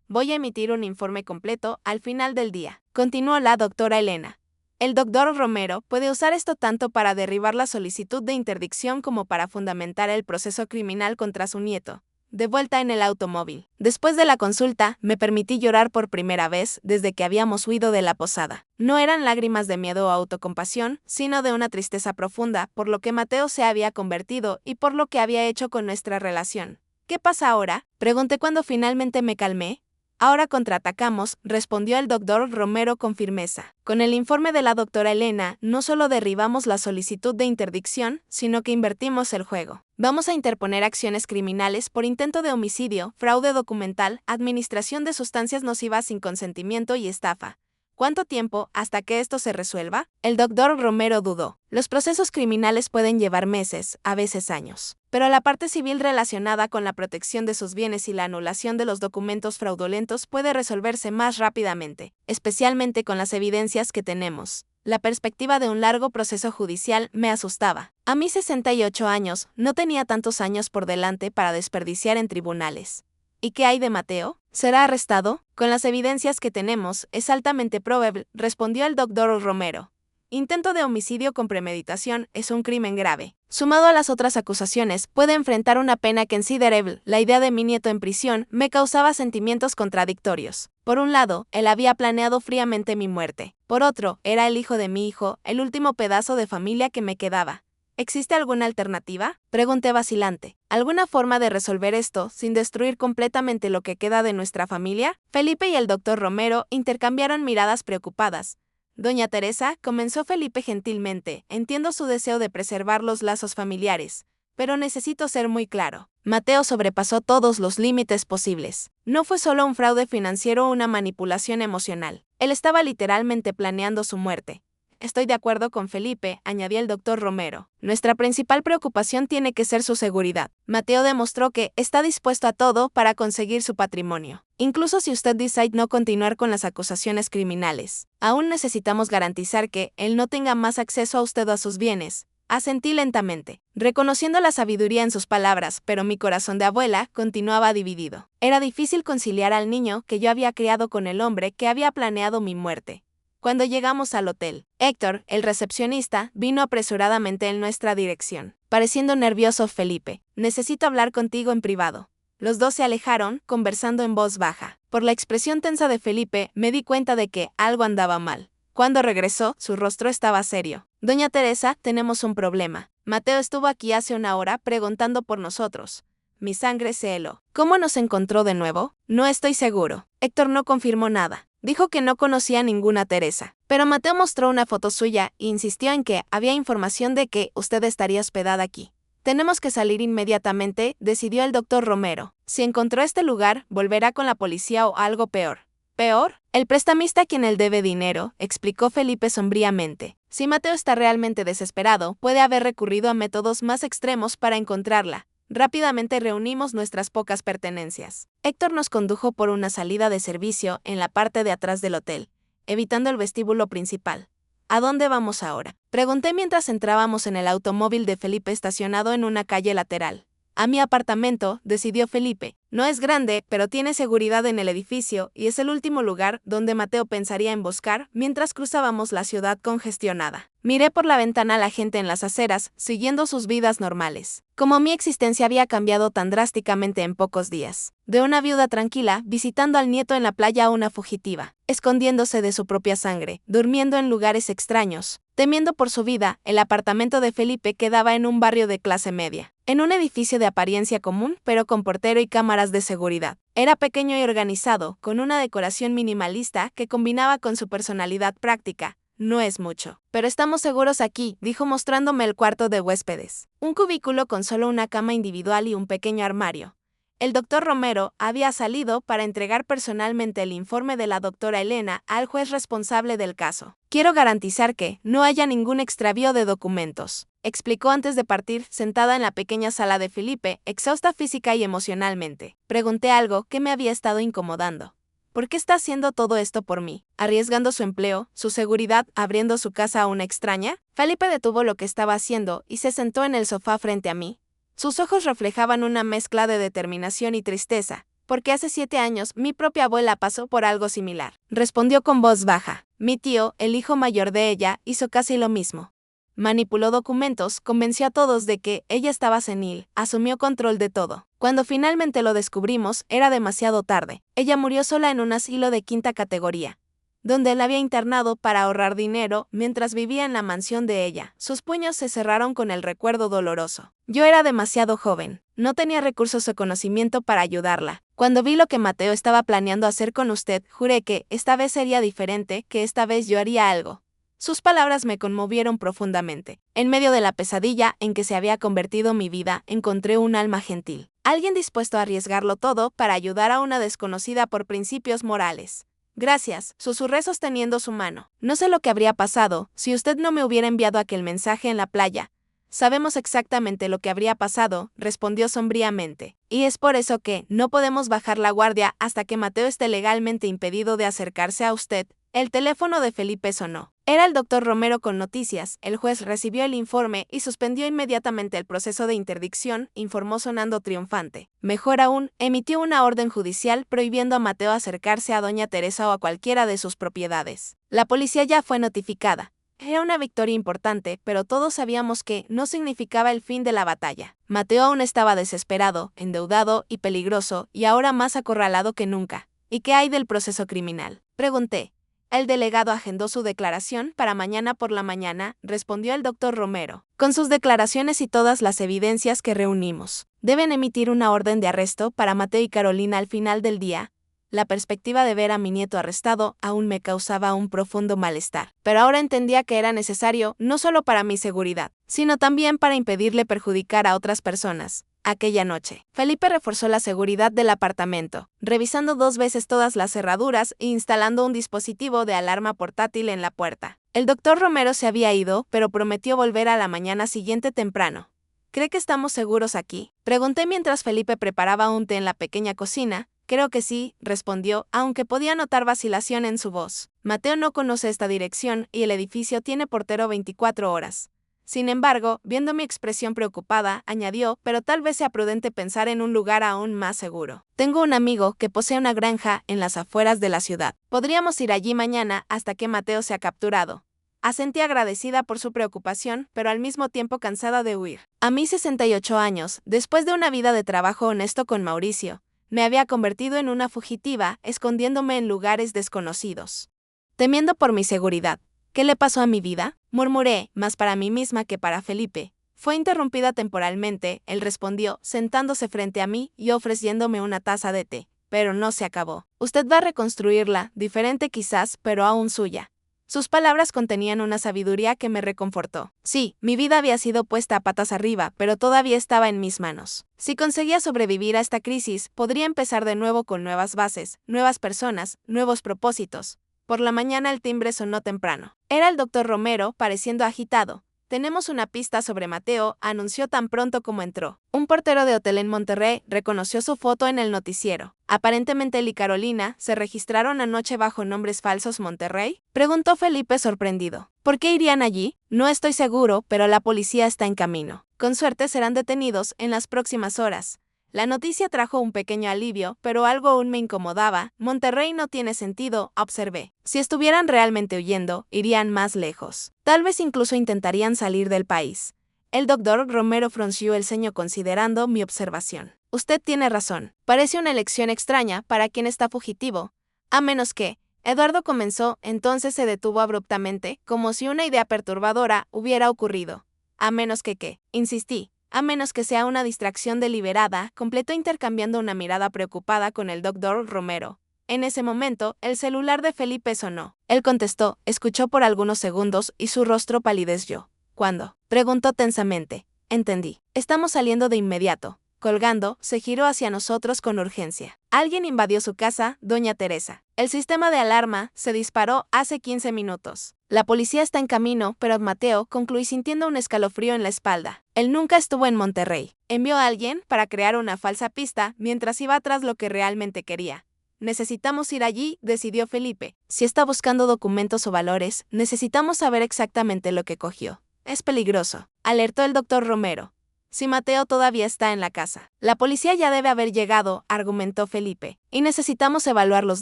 Speaker 1: Voy a emitir un informe completo al final del día, continuó la doctora Elena. El doctor Romero puede usar esto tanto para derribar la solicitud de interdicción como para fundamentar el proceso criminal contra su nieto. De vuelta en el automóvil. Después de la consulta, me permití llorar por primera vez desde que habíamos huido de la posada. No eran lágrimas de miedo o autocompasión, sino de una tristeza profunda por lo que Mateo se había convertido y por lo que había hecho con nuestra relación. ¿Qué pasa ahora?, pregunté cuando finalmente me calmé. Ahora contraatacamos, respondió el doctor Romero con firmeza. Con el informe de la doctora Elena, no solo derribamos la solicitud de interdicción, sino que invertimos el juego. Vamos a interponer acciones criminales por intento de homicidio, fraude documental, administración de sustancias nocivas sin consentimiento y estafa. ¿Cuánto tiempo hasta que esto se resuelva? El doctor Romero dudó. Los procesos criminales pueden llevar meses, a veces años. Pero la parte civil relacionada con la protección de sus bienes y la anulación de los documentos fraudulentos puede resolverse más rápidamente, especialmente con las evidencias que tenemos. La perspectiva de un largo proceso judicial me asustaba. A mis 68 años, no tenía tantos años por delante para desperdiciar en tribunales. ¿Y qué hay de Mateo? ¿Será arrestado? Con las evidencias que tenemos, es altamente probable, respondió el doctor Romero. Intento de homicidio con premeditación es un crimen grave. Sumado a las otras acusaciones, puede enfrentar una pena considerable. La idea de mi nieto en prisión me causaba sentimientos contradictorios. Por un lado, él había planeado fríamente mi muerte. Por otro, era el hijo de mi hijo, el último pedazo de familia que me quedaba. ¿Existe alguna alternativa?, pregunté vacilante. ¿Alguna forma de resolver esto sin destruir completamente lo que queda de nuestra familia? Felipe y el doctor Romero intercambiaron miradas preocupadas. Doña Teresa, comenzó Felipe gentilmente, entiendo su deseo de preservar los lazos familiares, pero necesito ser muy claro. Mateo sobrepasó todos los límites posibles. No fue solo un fraude financiero o una manipulación emocional. Él estaba literalmente planeando su muerte. Estoy de acuerdo con Felipe, añadió el doctor Romero. Nuestra principal preocupación tiene que ser su seguridad. Mateo demostró que está dispuesto a todo para conseguir su patrimonio. Incluso si usted decide no continuar con las acusaciones criminales, aún necesitamos garantizar que él no tenga más acceso a usted o a sus bienes. Asentí lentamente, reconociendo la sabiduría en sus palabras, pero mi corazón de abuela continuaba dividido. Era difícil conciliar al niño que yo había criado con el hombre que había planeado mi muerte. Cuando llegamos al hotel, Héctor, el recepcionista, vino apresuradamente en nuestra dirección. Pareciendo nervioso Felipe, necesito hablar contigo en privado. Los dos se alejaron, conversando en voz baja. Por la expresión tensa de Felipe, me di cuenta de que algo andaba mal. Cuando regresó, su rostro estaba serio. Doña Teresa, tenemos un problema. Mateo estuvo aquí hace una hora preguntando por nosotros. Mi sangre se heló. ¿Cómo nos encontró de nuevo? No estoy seguro. Héctor no confirmó nada. Dijo que no conocía a ninguna Teresa. Pero Mateo mostró una foto suya e insistió en que había información de que usted estaría hospedada aquí. Tenemos que salir inmediatamente, decidió el doctor Romero. Si encontró este lugar, volverá con la policía o algo peor. ¿Peor? El prestamista a quien él debe dinero, explicó Felipe sombríamente. Si Mateo está realmente desesperado, puede haber recurrido a métodos más extremos para encontrarla. Rápidamente reunimos nuestras pocas pertenencias. Héctor nos condujo por una salida de servicio en la parte de atrás del hotel, evitando el vestíbulo principal. ¿A dónde vamos ahora?, pregunté mientras entrábamos en el automóvil de Felipe estacionado en una calle lateral. A mi apartamento, decidió Felipe. No es grande, pero tiene seguridad en el edificio y es el último lugar donde Mateo pensaría emboscar mientras cruzábamos la ciudad congestionada. Miré por la ventana a la gente en las aceras, siguiendo sus vidas normales. Como mi existencia había cambiado tan drásticamente en pocos días. De una viuda tranquila, visitando al nieto en la playa a una fugitiva, escondiéndose de su propia sangre, durmiendo en lugares extraños, temiendo por su vida. El apartamento de Felipe quedaba en un barrio de clase media, en un edificio de apariencia común, pero con portero y cámaras de seguridad. Era pequeño y organizado, con una decoración minimalista que combinaba con su personalidad práctica. No es mucho, pero estamos seguros aquí, dijo mostrándome el cuarto de huéspedes. Un cubículo con solo una cama individual y un pequeño armario. El doctor Romero había salido para entregar personalmente el informe de la doctora Elena al juez responsable del caso. Quiero garantizar que no haya ningún extravío de documentos, explicó antes de partir, sentada en la pequeña sala de Felipe, exhausta física y emocionalmente. Pregunté algo que me había estado incomodando. ¿Por qué está haciendo todo esto por mí? ¿Arriesgando su empleo, su seguridad, abriendo su casa a una extraña? Felipe detuvo lo que estaba haciendo y se sentó en el sofá frente a mí. Sus ojos reflejaban una mezcla de determinación y tristeza, porque hace 7 años mi propia abuela pasó por algo similar. Respondió con voz baja. Mi tío, el hijo mayor de ella, hizo casi lo mismo. Manipuló documentos, convenció a todos de que ella estaba senil, asumió control de todo. Cuando finalmente lo descubrimos, era demasiado tarde. Ella murió sola en un asilo de 5ª categoría, donde la había internado para ahorrar dinero mientras vivía en la mansión de ella. Sus puños se cerraron con el recuerdo doloroso. Yo era demasiado joven, no tenía recursos o conocimiento para ayudarla. Cuando vi lo que Mateo estaba planeando hacer con usted, juré que esta vez sería diferente, que esta vez yo haría algo. Sus palabras me conmovieron profundamente. En medio de la pesadilla en que se había convertido mi vida, encontré un alma gentil. Alguien dispuesto a arriesgarlo todo para ayudar a una desconocida por principios morales. Gracias, susurré sosteniendo su mano. No sé lo que habría pasado si usted no me hubiera enviado aquel mensaje en la playa. Sabemos exactamente lo que habría pasado, respondió sombríamente. Y es por eso que no podemos bajar la guardia hasta que Mateo esté legalmente impedido de acercarse a usted. El teléfono de Felipe sonó. Era el doctor Romero con noticias. El juez recibió el informe y suspendió inmediatamente el proceso de interdicción, informó sonando triunfante. Mejor aún, emitió una orden judicial prohibiendo a Mateo acercarse a doña Teresa o a cualquiera de sus propiedades. La policía ya fue notificada. Era una victoria importante, pero todos sabíamos que no significaba el fin de la batalla. Mateo aún estaba desesperado, endeudado y peligroso, y ahora más acorralado que nunca. ¿Y qué hay del proceso criminal?, pregunté. El delegado agendó su declaración para mañana por la mañana, respondió el doctor Romero. Con sus declaraciones y todas las evidencias que reunimos, deben emitir una orden de arresto para Mateo y Carolina al final del día. La perspectiva de ver a mi nieto arrestado aún me causaba un profundo malestar, pero ahora entendía que era necesario no solo para mi seguridad, sino también para impedirle perjudicar a otras personas. Aquella noche, Felipe reforzó la seguridad del apartamento, revisando 2 veces todas las cerraduras e instalando un dispositivo de alarma portátil en la puerta. El doctor Romero se había ido, pero prometió volver a la mañana siguiente temprano. ¿Cree que estamos seguros aquí?, pregunté mientras Felipe preparaba un té en la pequeña cocina. Creo que sí, respondió, aunque podía notar vacilación en su voz. Mateo no conoce esta dirección y el edificio tiene portero 24 horas. Sin embargo, viendo mi expresión preocupada, añadió, pero tal vez sea prudente pensar en un lugar aún más seguro. Tengo un amigo que posee una granja en las afueras de la ciudad. Podríamos ir allí mañana hasta que Mateo sea capturado. Asentí agradecida por su preocupación, pero al mismo tiempo cansada de huir. A mis 68 años, después de una vida de trabajo honesto con Mauricio, me había convertido en una fugitiva, escondiéndome en lugares desconocidos, temiendo por mi seguridad. ¿Qué le pasó a mi vida?, murmuré, más para mí misma que para Felipe. Fue interrumpida temporalmente, él respondió, sentándose frente a mí y ofreciéndome una taza de té. Pero no se acabó. Usted va a reconstruirla, diferente quizás, pero aún suya. Sus palabras contenían una sabiduría que me reconfortó. Sí, mi vida había sido puesta a patas arriba, pero todavía estaba en mis manos. Si conseguía sobrevivir a esta crisis, podría empezar de nuevo con nuevas bases, nuevas personas, nuevos propósitos. Por la mañana el timbre sonó temprano. Era el doctor Romero, pareciendo agitado. tenemos una pista sobre Mateo, anunció tan pronto como entró. Un portero de hotel en Monterrey reconoció su foto en el noticiero. ¿Aparentemente él y Carolina se registraron anoche bajo nombres falsos Monterrey?, preguntó Felipe sorprendido. ¿Por qué irían allí? No estoy seguro, pero la policía está en camino. Con suerte serán detenidos en las próximas horas. La noticia trajo un pequeño alivio, pero algo aún me incomodaba. Monterrey no tiene sentido, observé. Si estuvieran realmente huyendo, irían más lejos. Tal vez incluso intentarían salir del país. El doctor Romero frunció el ceño considerando mi observación. Usted tiene razón. Parece una elección extraña para quien está fugitivo. A menos que... Eduardo comenzó, entonces se detuvo abruptamente, como si una idea perturbadora hubiera ocurrido. A menos que qué, insistí. A menos que sea una distracción deliberada, completó intercambiando una mirada preocupada con el doctor Romero. En ese momento, el celular de Felipe sonó. Él contestó, escuchó por algunos segundos y su rostro palideció. ¿Cuándo?, preguntó tensamente. Entendí. Estamos saliendo de inmediato. Colgando, se giró hacia nosotros con urgencia. Alguien invadió su casa, doña Teresa. El sistema de alarma se disparó hace 15 minutos. La policía está en camino, pero Mateo concluí sintiendo un escalofrío en la espalda. Él nunca estuvo en Monterrey. Envió a alguien para crear una falsa pista mientras iba tras lo que realmente quería. Necesitamos ir allí, decidió Felipe. Si está buscando documentos o valores, necesitamos saber exactamente lo que cogió. Es peligroso, alertó el doctor Romero. Si Mateo todavía está en la casa. La policía ya debe haber llegado, argumentó Felipe. Y necesitamos evaluar los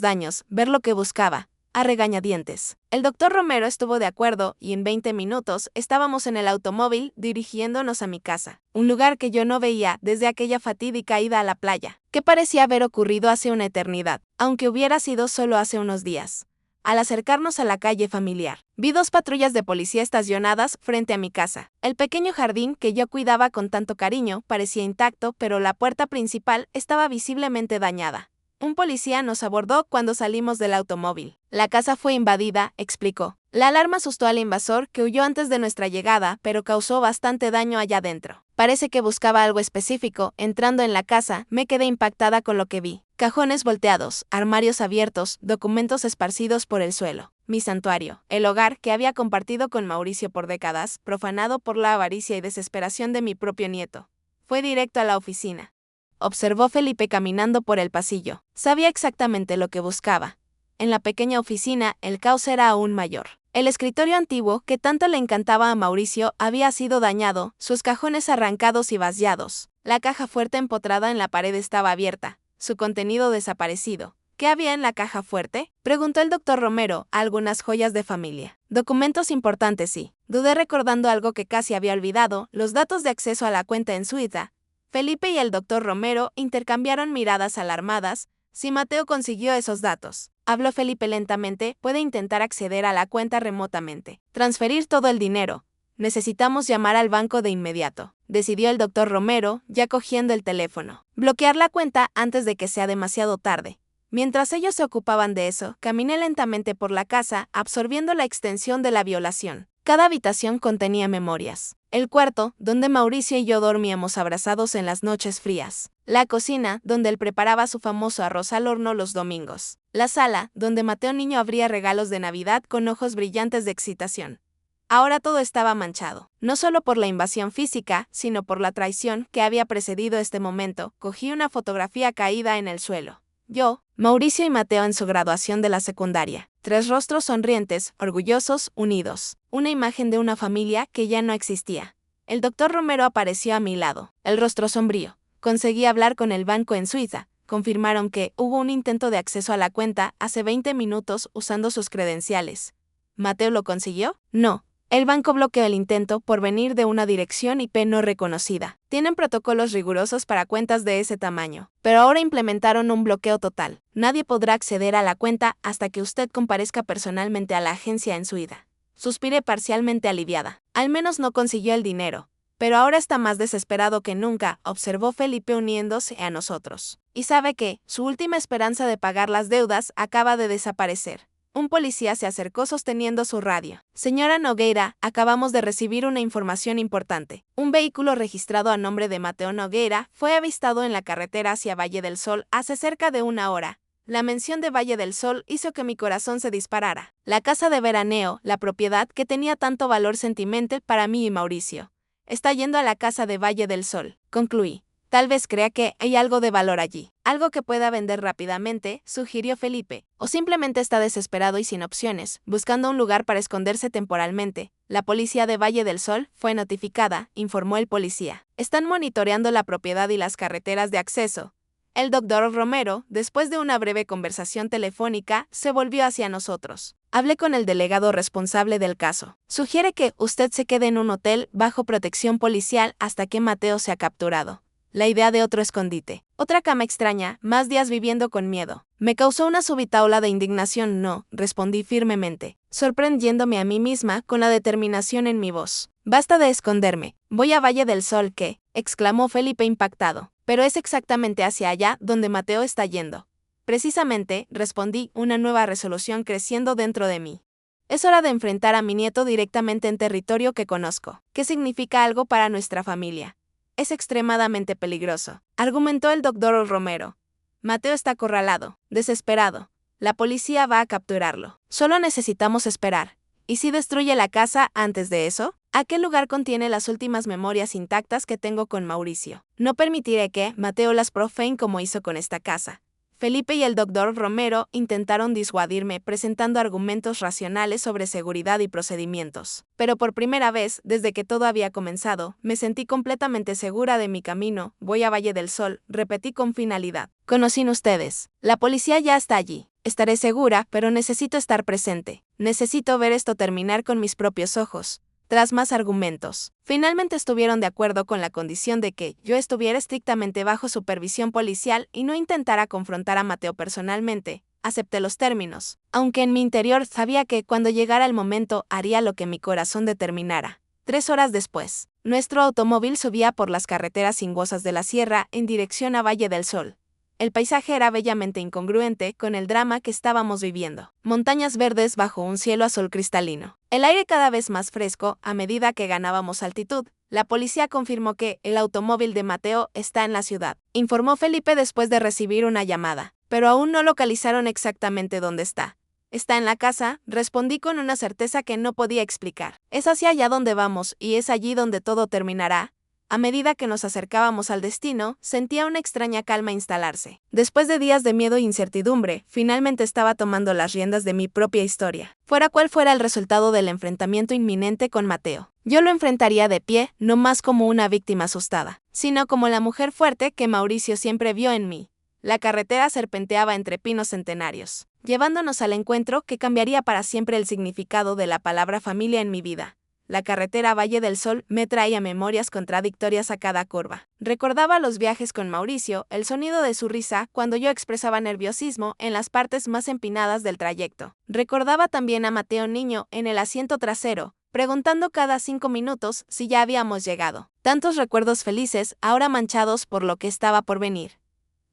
Speaker 1: daños, ver lo que buscaba. A regañadientes. El doctor Romero estuvo de acuerdo y en 20 minutos estábamos en el automóvil dirigiéndonos a mi casa. Un lugar que yo no veía desde aquella fatídica ida a la playa, que parecía haber ocurrido hace una eternidad, aunque hubiera sido solo hace unos días. Al acercarnos a la calle familiar, vi 2 patrullas de policía estacionadas frente a mi casa. El pequeño jardín que yo cuidaba con tanto cariño parecía intacto, pero la puerta principal estaba visiblemente dañada. Un policía nos abordó cuando salimos del automóvil. La casa fue invadida, explicó. La alarma asustó al invasor que huyó antes de nuestra llegada, pero causó bastante daño allá dentro. Parece que buscaba algo específico. Entrando en la casa, me quedé impactada con lo que vi. Cajones volteados, armarios abiertos, documentos esparcidos por el suelo. Mi santuario, el hogar que había compartido con Mauricio por décadas, profanado por la avaricia y desesperación de mi propio nieto. Fue directo a la oficina. Observó Felipe caminando por el pasillo. Sabía exactamente lo que buscaba. En la pequeña oficina, el caos era aún mayor. El escritorio antiguo, que tanto le encantaba a Mauricio, había sido dañado, sus cajones arrancados y vaciados. La caja fuerte empotrada en la pared estaba abierta, su contenido desaparecido. ¿Qué había en la caja fuerte?, preguntó el doctor Romero. Algunas joyas de familia. Documentos importantes, sí. Dudé recordando algo que casi había olvidado, los datos de acceso a la cuenta en Suiza. Felipe y el doctor Romero intercambiaron miradas alarmadas. Si Mateo consiguió esos datos, habló Felipe lentamente, puede intentar acceder a la cuenta remotamente. Transferir todo el dinero. Necesitamos llamar al banco de inmediato, decidió el doctor Romero, ya cogiendo el teléfono. Bloquear la cuenta antes de que sea demasiado tarde. Mientras ellos se ocupaban de eso, caminé lentamente por la casa, absorbiendo la extensión de la violación. Cada habitación contenía memorias. El cuarto, donde Mauricio y yo dormíamos abrazados en las noches frías. La cocina, donde él preparaba su famoso arroz al horno los domingos. La sala, donde Mateo niño abría regalos de Navidad con ojos brillantes de excitación. Ahora todo estaba manchado, no solo por la invasión física, sino por la traición que había precedido este momento. Cogí una fotografía caída en el suelo. Yo, Mauricio y Mateo en su graduación de la secundaria. 3 rostros sonrientes, orgullosos, unidos. Una imagen de una familia que ya no existía. El doctor Romero apareció a mi lado, el rostro sombrío. Conseguí hablar con el banco en Suiza. Confirmaron que hubo un intento de acceso a la cuenta hace 20 minutos usando sus credenciales. ¿Mateo lo consiguió? No. El banco bloqueó el intento por venir de una dirección IP no reconocida. Tienen protocolos rigurosos para cuentas de ese tamaño, pero ahora implementaron un bloqueo total. Nadie podrá acceder a la cuenta hasta que usted comparezca personalmente a la agencia en Suiza. Suspiré parcialmente aliviada. Al menos no consiguió el dinero. Pero ahora está más desesperado que nunca, observó Felipe uniéndose a nosotros. Y sabe que su última esperanza de pagar las deudas acaba de desaparecer. Un policía se acercó sosteniendo su radio. Señora Nogueira, acabamos de recibir una información importante. Un vehículo registrado a nombre de Mateo Nogueira fue avistado en la carretera hacia Valle del Sol hace cerca de 1 hora. La mención de Valle del Sol hizo que mi corazón se disparara. La casa de veraneo, la propiedad que tenía tanto valor sentimental para mí y Mauricio, está yendo a la casa de Valle del Sol, concluí. Tal vez crea que hay algo de valor allí, algo que pueda vender rápidamente, sugirió Felipe, o simplemente está desesperado y sin opciones, buscando un lugar para esconderse temporalmente. La policía de Valle del Sol fue notificada, informó el policía. Están monitoreando la propiedad y las carreteras de acceso. El doctor Romero, después de una breve conversación telefónica, se volvió hacia nosotros. Hablé con el delegado responsable del caso. Sugiere que usted se quede en un hotel bajo protección policial hasta que Mateo sea capturado. La idea de otro escondite, otra cama extraña, más días viviendo con miedo. Me causó una súbita ola de indignación. No, respondí firmemente, sorprendiéndome a mí misma con la determinación en mi voz. Basta de esconderme. Voy a Valle del Sol, ¿qué? Exclamó Felipe impactado. Pero es exactamente hacia allá donde Mateo está yendo. Precisamente, respondí, una nueva resolución creciendo dentro de mí. Es hora de enfrentar a mi nieto directamente en territorio que conozco, que significa algo para nuestra familia. Es extremadamente peligroso, argumentó el doctor Romero. Mateo está acorralado, desesperado. La policía va a capturarlo. Solo necesitamos esperar. ¿Y si destruye la casa antes de eso? Aquel lugar contiene las últimas memorias intactas que tengo con Mauricio. No permitiré que Mateo las profane como hizo con esta casa. Felipe y el doctor Romero intentaron disuadirme presentando argumentos racionales sobre seguridad y procedimientos. Pero por primera vez, desde que todo había comenzado, me sentí completamente segura de mi camino. Voy a Valle del Sol, repetí con finalidad. Conocen ustedes. La policía ya está allí. Estaré segura, pero necesito estar presente. Necesito ver esto terminar con mis propios ojos. Tras más argumentos, finalmente estuvieron de acuerdo con la condición de que yo estuviera estrictamente bajo supervisión policial y no intentara confrontar a Mateo personalmente. Acepté los términos, aunque en mi interior sabía que cuando llegara el momento haría lo que mi corazón determinara. 3 horas después, nuestro automóvil subía por las carreteras sinuosas de la sierra en dirección a Valle del Sol. El paisaje era bellamente incongruente con el drama que estábamos viviendo. Montañas verdes bajo un cielo azul cristalino. El aire cada vez más fresco a medida que ganábamos altitud. La policía confirmó que el automóvil de Mateo está en la ciudad, informó Felipe después de recibir una llamada, pero aún no localizaron exactamente dónde está. Está en la casa, respondí con una certeza que no podía explicar. Es hacia allá donde vamos y es allí donde todo terminará. A medida que nos acercábamos al destino, sentía una extraña calma instalarse. Después de días de miedo e incertidumbre, finalmente estaba tomando las riendas de mi propia historia. Fuera cual fuera el resultado del enfrentamiento inminente con Mateo, yo lo enfrentaría de pie, no más como una víctima asustada, sino como la mujer fuerte que Mauricio siempre vio en mí. La carretera serpenteaba entre pinos centenarios, llevándonos al encuentro que cambiaría para siempre el significado de la palabra familia en mi vida. La carretera Valle del Sol me traía memorias contradictorias a cada curva. Recordaba los viajes con Mauricio, el sonido de su risa cuando yo expresaba nerviosismo en las partes más empinadas del trayecto. Recordaba también a Mateo niño en el asiento trasero, preguntando cada 5 minutos si ya habíamos llegado. Tantos recuerdos felices, ahora manchados por lo que estaba por venir.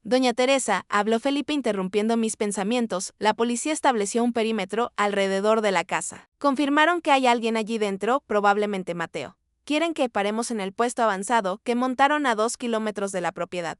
Speaker 1: Doña Teresa, habló Felipe interrumpiendo mis pensamientos, la policía estableció un perímetro alrededor de la casa. Confirmaron que hay alguien allí dentro, probablemente Mateo. Quieren que paremos en el puesto avanzado que montaron a 2 kilómetros de la propiedad.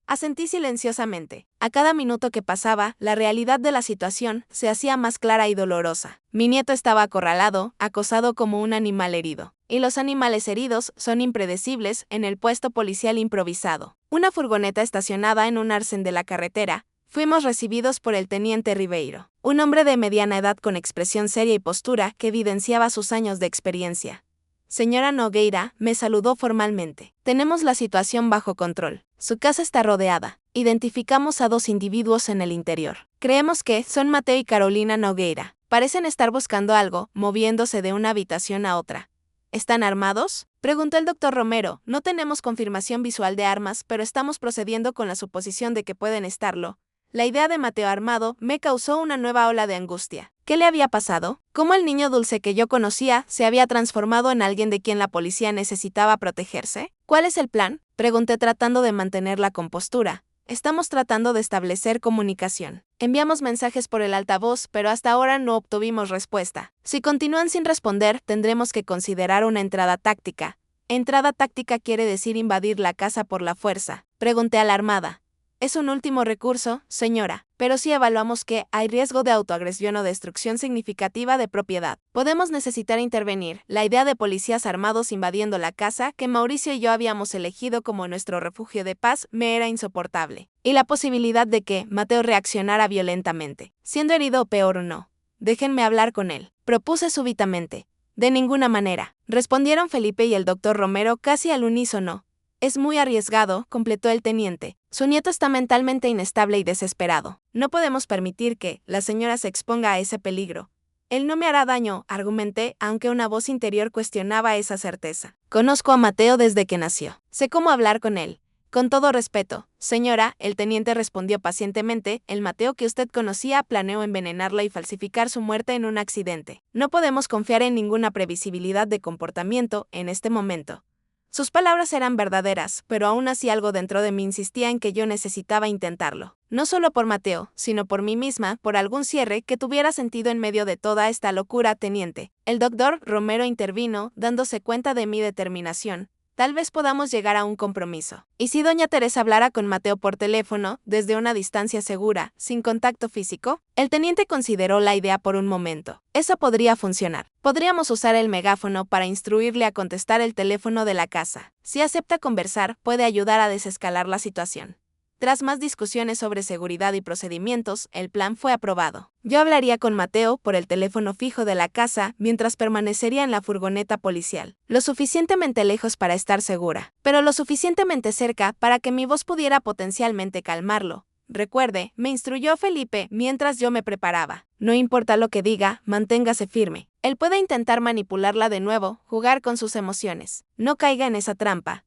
Speaker 1: Asentí silenciosamente. A cada minuto que pasaba, la realidad de la situación se hacía más clara y dolorosa. Mi nieto estaba acorralado, acosado como un animal herido. Y los animales heridos son impredecibles en el puesto policial improvisado. Una furgoneta estacionada en un arcén de la carretera. Fuimos recibidos por el teniente Ribeiro, un hombre de mediana edad con expresión seria y postura que evidenciaba sus años de experiencia. Señora Nogueira, me saludó formalmente. Tenemos la situación bajo control. Su casa está rodeada. Identificamos a 2 individuos en el interior. Creemos que son Mateo y Carolina Nogueira. Parecen estar buscando algo, moviéndose de una habitación a otra. ¿Están armados?, preguntó el doctor Romero. No tenemos confirmación visual de armas, pero estamos procediendo con la suposición de que pueden estarlo. La idea de Mateo armado me causó una nueva ola de angustia. ¿Qué le había pasado? ¿Cómo el niño dulce que yo conocía se había transformado en alguien de quien la policía necesitaba protegerse? ¿Cuál es el plan?, pregunté tratando de mantener la compostura. Estamos tratando de establecer comunicación. Enviamos mensajes por el altavoz, pero hasta ahora no obtuvimos respuesta. Si continúan sin responder, tendremos que considerar una entrada táctica. Entrada táctica quiere decir invadir la casa por la fuerza. Pregunté alarmada. Es un último recurso, señora, pero si evaluamos que hay riesgo de autoagresión o destrucción significativa de propiedad, podemos necesitar intervenir. La idea de policías armados invadiendo la casa que Mauricio y yo habíamos elegido como nuestro refugio de paz me era insoportable. Y la posibilidad de que Mateo reaccionara violentamente, siendo herido o peor o no. Déjenme hablar con él, propuse súbitamente. De ninguna manera, respondieron Felipe y el doctor Romero casi al unísono. Es muy arriesgado, completó el teniente. Su nieto está mentalmente inestable y desesperado. No podemos permitir que la señora se exponga a ese peligro. Él no me hará daño, argumenté, aunque una voz interior cuestionaba esa certeza. Conozco a Mateo desde que nació. Sé cómo hablar con él. Con todo respeto, señora, el teniente respondió pacientemente, el Mateo que usted conocía planeó envenenarla y falsificar su muerte en un accidente. No podemos confiar en ninguna previsibilidad de comportamiento en este momento. Sus palabras eran verdaderas, pero aún así algo dentro de mí insistía en que yo necesitaba intentarlo. No solo por Mateo, sino por mí misma, por algún cierre que tuviera sentido en medio de toda esta locura, teniente. El doctor Romero intervino, dándose cuenta de mi determinación. Tal vez podamos llegar a un compromiso. ¿Y si doña Teresa hablara con Mateo por teléfono, desde una distancia segura, sin contacto físico? El teniente consideró la idea por un momento. Eso podría funcionar. Podríamos usar el megáfono para instruirle a contestar el teléfono de la casa. Si acepta conversar, puede ayudar a desescalar la situación. Tras más discusiones sobre seguridad y procedimientos, el plan fue aprobado. Yo hablaría con Mateo por el teléfono fijo de la casa mientras permanecería en la furgoneta policial, lo suficientemente lejos para estar segura, pero lo suficientemente cerca para que mi voz pudiera potencialmente calmarlo. Recuerde, me instruyó Felipe mientras yo me preparaba. No importa lo que diga, manténgase firme. Él puede intentar manipularla de nuevo, jugar con sus emociones. No caiga en esa trampa.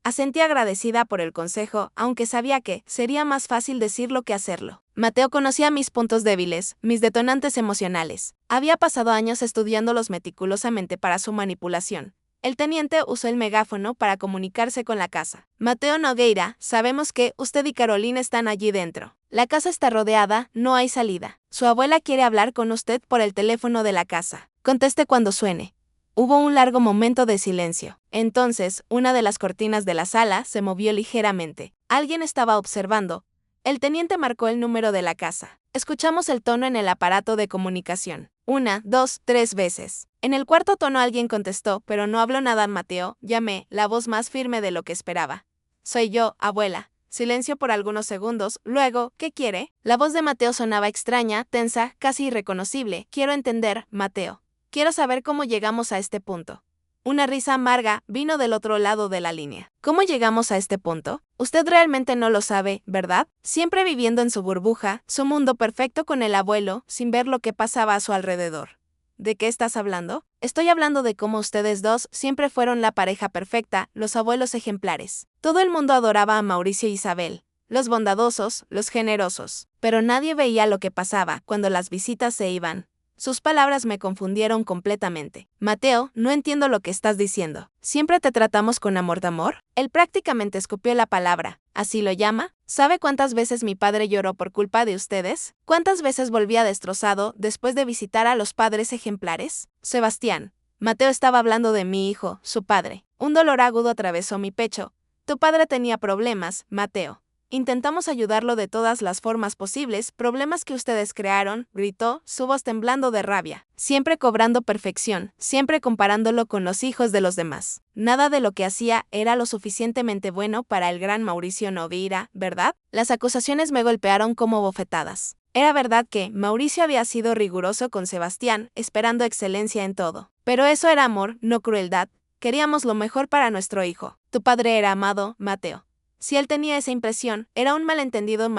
Speaker 1: Asentí agradecida por el consejo, aunque sabía que sería más fácil decirlo que hacerlo. Mateo conocía mis puntos débiles, mis detonantes emocionales. Había pasado años estudiándolos meticulosamente para su manipulación. El teniente usó el megáfono para comunicarse con la casa. Mateo Nogueira, sabemos que usted y Carolina están allí dentro. La casa está rodeada, no hay salida. Su abuela quiere hablar con usted por el teléfono de la casa. Conteste cuando suene. Hubo un largo momento de silencio. Entonces, una de las cortinas de la sala se movió ligeramente. Alguien estaba observando. El teniente marcó el número de la casa. Escuchamos el tono en el aparato de comunicación. 1, 2, 3 veces. En el cuarto tono alguien contestó, pero no habló nada. Mateo, llamé, la voz más firme de lo que esperaba. Soy yo, abuela. Silencio por algunos segundos, luego, ¿qué quiere? La voz de Mateo sonaba extraña, tensa, casi irreconocible. Quiero entender, Mateo. Quiero saber cómo llegamos a este punto. Una risa amarga vino del otro lado de la línea. ¿Cómo llegamos a este punto? Usted realmente no lo sabe, ¿verdad? Siempre viviendo en su burbuja, su mundo perfecto con el abuelo, sin ver lo que pasaba a su alrededor. ¿De qué estás hablando? Estoy hablando de cómo ustedes dos siempre fueron la pareja perfecta, los abuelos ejemplares. Todo el mundo adoraba a Mauricio y Isabel. Los bondadosos, los generosos. Pero nadie veía lo que pasaba cuando las visitas se iban. Sus palabras me confundieron completamente. Mateo, no entiendo lo que estás diciendo. ¿Siempre te tratamos con amor de amor? Él prácticamente escupió la palabra. ¿Así lo llama? ¿Sabe cuántas veces mi padre lloró por culpa de ustedes? ¿Cuántas veces volvía destrozado después de visitar a los padres ejemplares? Sebastián. Mateo estaba hablando de mi hijo, su padre. Un dolor agudo atravesó mi pecho. Tu padre tenía problemas, Mateo. Intentamos ayudarlo de todas las formas posibles, problemas que ustedes crearon, gritó, su voz temblando de rabia. Siempre cobrando perfección, siempre comparándolo con los hijos de los demás. Nada de lo que hacía era lo suficientemente bueno para el gran Mauricio Nogueira, ¿verdad? Las acusaciones me golpearon como bofetadas. Era verdad que Mauricio había sido riguroso con Sebastián, esperando excelencia en todo. Pero eso era amor, no crueldad. Queríamos lo mejor para nuestro hijo. Tu padre era amado, Mateo. Si él tenía esa impresión, era un malentendido.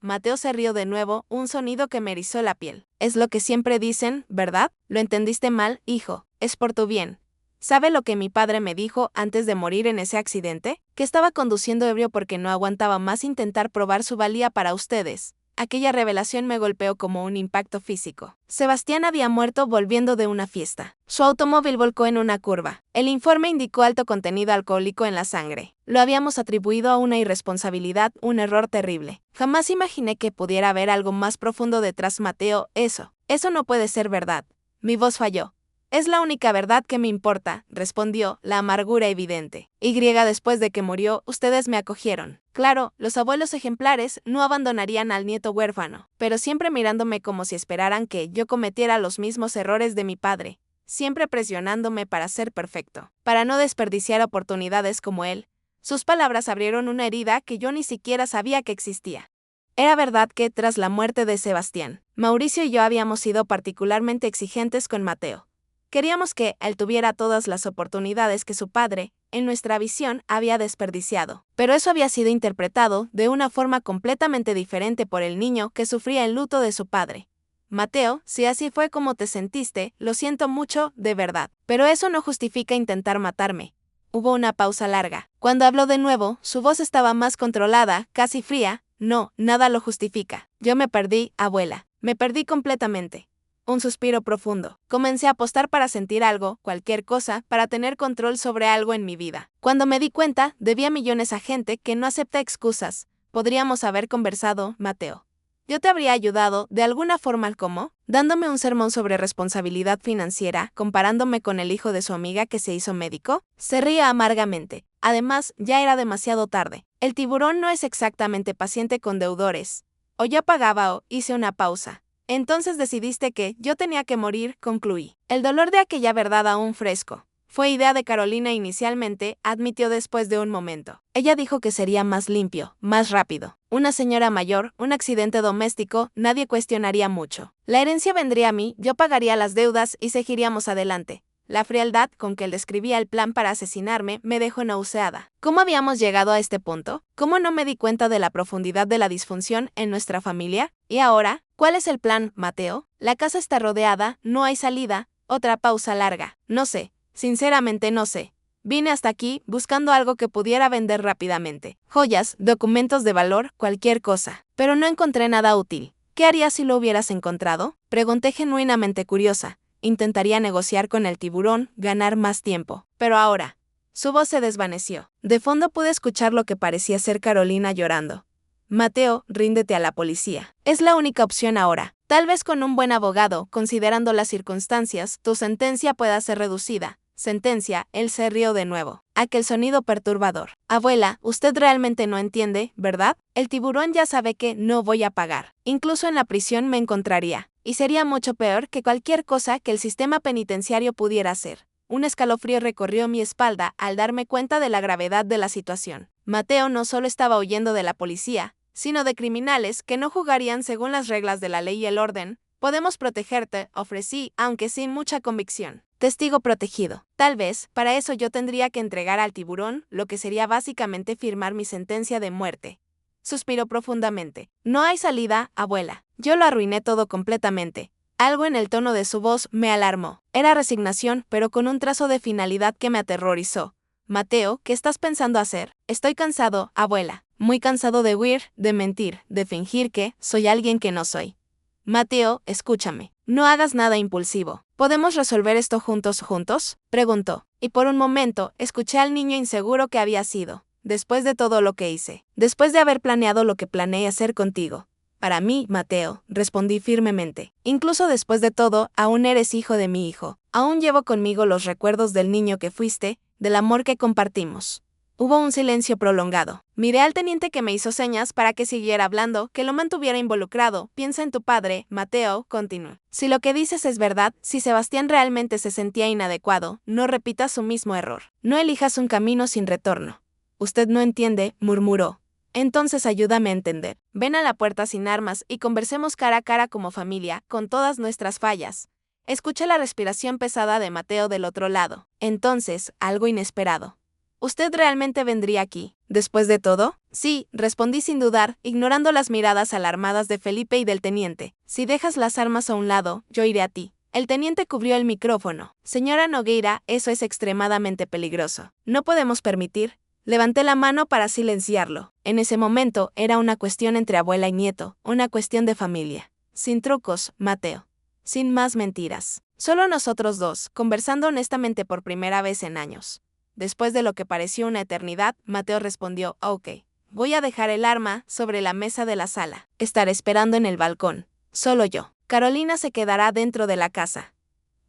Speaker 1: Mateo se rió de nuevo, un sonido que me erizó la piel. Es lo que siempre dicen, ¿verdad? Lo entendiste mal, hijo. Es por tu bien. ¿Sabe lo que mi padre me dijo antes de morir en ese accidente? Que estaba conduciendo ebrio porque no aguantaba más intentar probar su valía para ustedes. Aquella revelación me golpeó como un impacto físico. Sebastián había muerto volviendo de una fiesta. Su automóvil volcó en una curva. El informe indicó alto contenido alcohólico en la sangre. Lo habíamos atribuido a una irresponsabilidad, un error terrible. Jamás imaginé que pudiera haber algo más profundo detrás. Mateo, eso no puede ser verdad. Mi voz falló. Es la única verdad que me importa, respondió, la amargura evidente. Después de que murió, ustedes me acogieron. Claro, los abuelos ejemplares no abandonarían al nieto huérfano, pero siempre mirándome como si esperaran que yo cometiera los mismos errores de mi padre, siempre presionándome para ser perfecto, para no desperdiciar oportunidades como él. Sus palabras abrieron una herida que yo ni siquiera sabía que existía. Era verdad que, tras la muerte de Sebastián, Mauricio y yo habíamos sido particularmente exigentes con Mateo. Queríamos que él tuviera todas las oportunidades que su padre, en nuestra visión, había desperdiciado. Pero eso había sido interpretado de una forma completamente diferente por el niño que sufría el luto de su padre. Mateo, si así fue como te sentiste, lo siento mucho, de verdad. Pero eso no justifica intentar matarme. Hubo una pausa larga. Cuando habló de nuevo, su voz estaba más controlada, casi fría. No, nada lo justifica. Yo me perdí, abuela. Me perdí completamente. Un suspiro profundo. Comencé a apostar para sentir algo, cualquier cosa, para tener control sobre algo en mi vida. Cuando me di cuenta, debía millones a gente que no acepta excusas. Podríamos haber conversado, Mateo. Yo te habría ayudado, de alguna forma, ¿cómo? Dándome un sermón sobre responsabilidad financiera, comparándome con el hijo de su amiga que se hizo médico. Se ría amargamente. Además, ya era demasiado tarde. El tiburón no es exactamente paciente con deudores. O ya pagaba o hice una pausa. Entonces decidiste que yo tenía que morir, concluí. El dolor de aquella verdad aún fresco. Fue idea de Carolina inicialmente, admitió después de un momento. Ella dijo que sería más limpio, más rápido. Una señora mayor, un accidente doméstico, nadie cuestionaría mucho. La herencia vendría a mí, yo pagaría las deudas y seguiríamos adelante. La frialdad con que él describía el plan para asesinarme me dejó nauseada. ¿Cómo habíamos llegado a este punto? ¿Cómo no me di cuenta de la profundidad de la disfunción en nuestra familia? ¿Y ahora? ¿Cuál es el plan, Mateo? La casa está rodeada, no hay salida. Otra pausa larga. No sé, sinceramente no sé. Vine hasta aquí buscando algo que pudiera vender rápidamente. Joyas, documentos de valor, cualquier cosa. Pero no encontré nada útil. ¿Qué harías si lo hubieras encontrado? Pregunté genuinamente curiosa. Intentaría negociar con el tiburón, ganar más tiempo. Pero ahora. Su voz se desvaneció. De fondo pude escuchar lo que parecía ser Carolina llorando. Mateo, ríndete a la policía. Es la única opción ahora. Tal vez con un buen abogado, considerando las circunstancias, tu sentencia pueda ser reducida. Sentencia, él se rió de nuevo. Aquel sonido perturbador. Abuela, usted realmente no entiende, ¿verdad? El tiburón ya sabe que no voy a pagar. Incluso en la prisión me encontraría. Y sería mucho peor que cualquier cosa que el sistema penitenciario pudiera hacer. Un escalofrío recorrió mi espalda al darme cuenta de la gravedad de la situación. Mateo no solo estaba huyendo de la policía, sino de criminales que no jugarían según las reglas de la ley y el orden. Podemos protegerte, ofrecí, aunque sin mucha convicción. Testigo protegido. Tal vez, para eso yo tendría que entregar al tiburón, lo que sería básicamente firmar mi sentencia de muerte. Suspiró profundamente. No hay salida, abuela. Yo lo arruiné todo completamente. Algo en el tono de su voz me alarmó. Era resignación, pero con un trazo de finalidad que me aterrorizó. Mateo, ¿qué estás pensando hacer? Estoy cansado, abuela. Muy cansado de huir, de mentir, de fingir que soy alguien que no soy. Mateo, escúchame. No hagas nada impulsivo. ¿Podemos resolver esto juntos? Preguntó. Y por un momento, escuché al niño inseguro que había sido. Después de todo lo que hice. Después de haber planeado lo que planeé hacer contigo. Para mí, Mateo, respondí firmemente. Incluso después de todo, aún eres hijo de mi hijo. Aún llevo conmigo los recuerdos del niño que fuiste, del amor que compartimos. Hubo un silencio prolongado. Miré al teniente que me hizo señas para que siguiera hablando, que lo mantuviera involucrado. Piensa en tu padre, Mateo, continuó. Si lo que dices es verdad, si Sebastián realmente se sentía inadecuado, no repitas su mismo error. No elijas un camino sin retorno. Usted no entiende, murmuró. Entonces ayúdame a entender. Ven a la puerta sin armas y conversemos cara a cara como familia, con todas nuestras fallas. Escuché la respiración pesada de Mateo del otro lado. Entonces, algo inesperado. ¿Usted realmente vendría aquí? ¿Después de todo? Sí, respondí sin dudar, ignorando las miradas alarmadas de Felipe y del teniente. Si dejas las armas a un lado, yo iré a ti. El teniente cubrió el micrófono. Señora Nogueira, eso es extremadamente peligroso. No podemos permitir. Levanté la mano para silenciarlo. En ese momento era una cuestión entre abuela y nieto, una cuestión de familia. Sin trucos, Mateo. Sin más mentiras. Solo nosotros dos, conversando honestamente por primera vez en años. Después de lo que pareció una eternidad, Mateo respondió, ok. Voy a dejar el arma sobre la mesa de la sala. Estaré esperando en el balcón. Solo yo. Carolina se quedará dentro de la casa.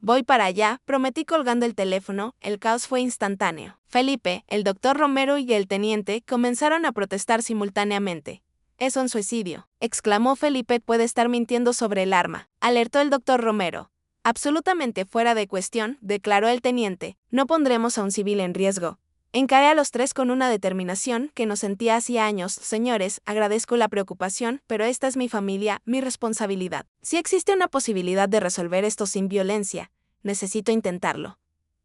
Speaker 1: Voy para allá, prometí colgando el teléfono. El caos fue instantáneo. Felipe, el doctor Romero y el teniente comenzaron a protestar simultáneamente. Es un suicidio, exclamó Felipe. Puede estar mintiendo sobre el arma, alertó el doctor Romero. Absolutamente fuera de cuestión, declaró el teniente. No pondremos a un civil en riesgo. Encaré a los tres con una determinación que no sentía hacía años. Señores, agradezco la preocupación, pero esta es mi familia, mi responsabilidad. Si existe una posibilidad de resolver esto sin violencia, necesito intentarlo.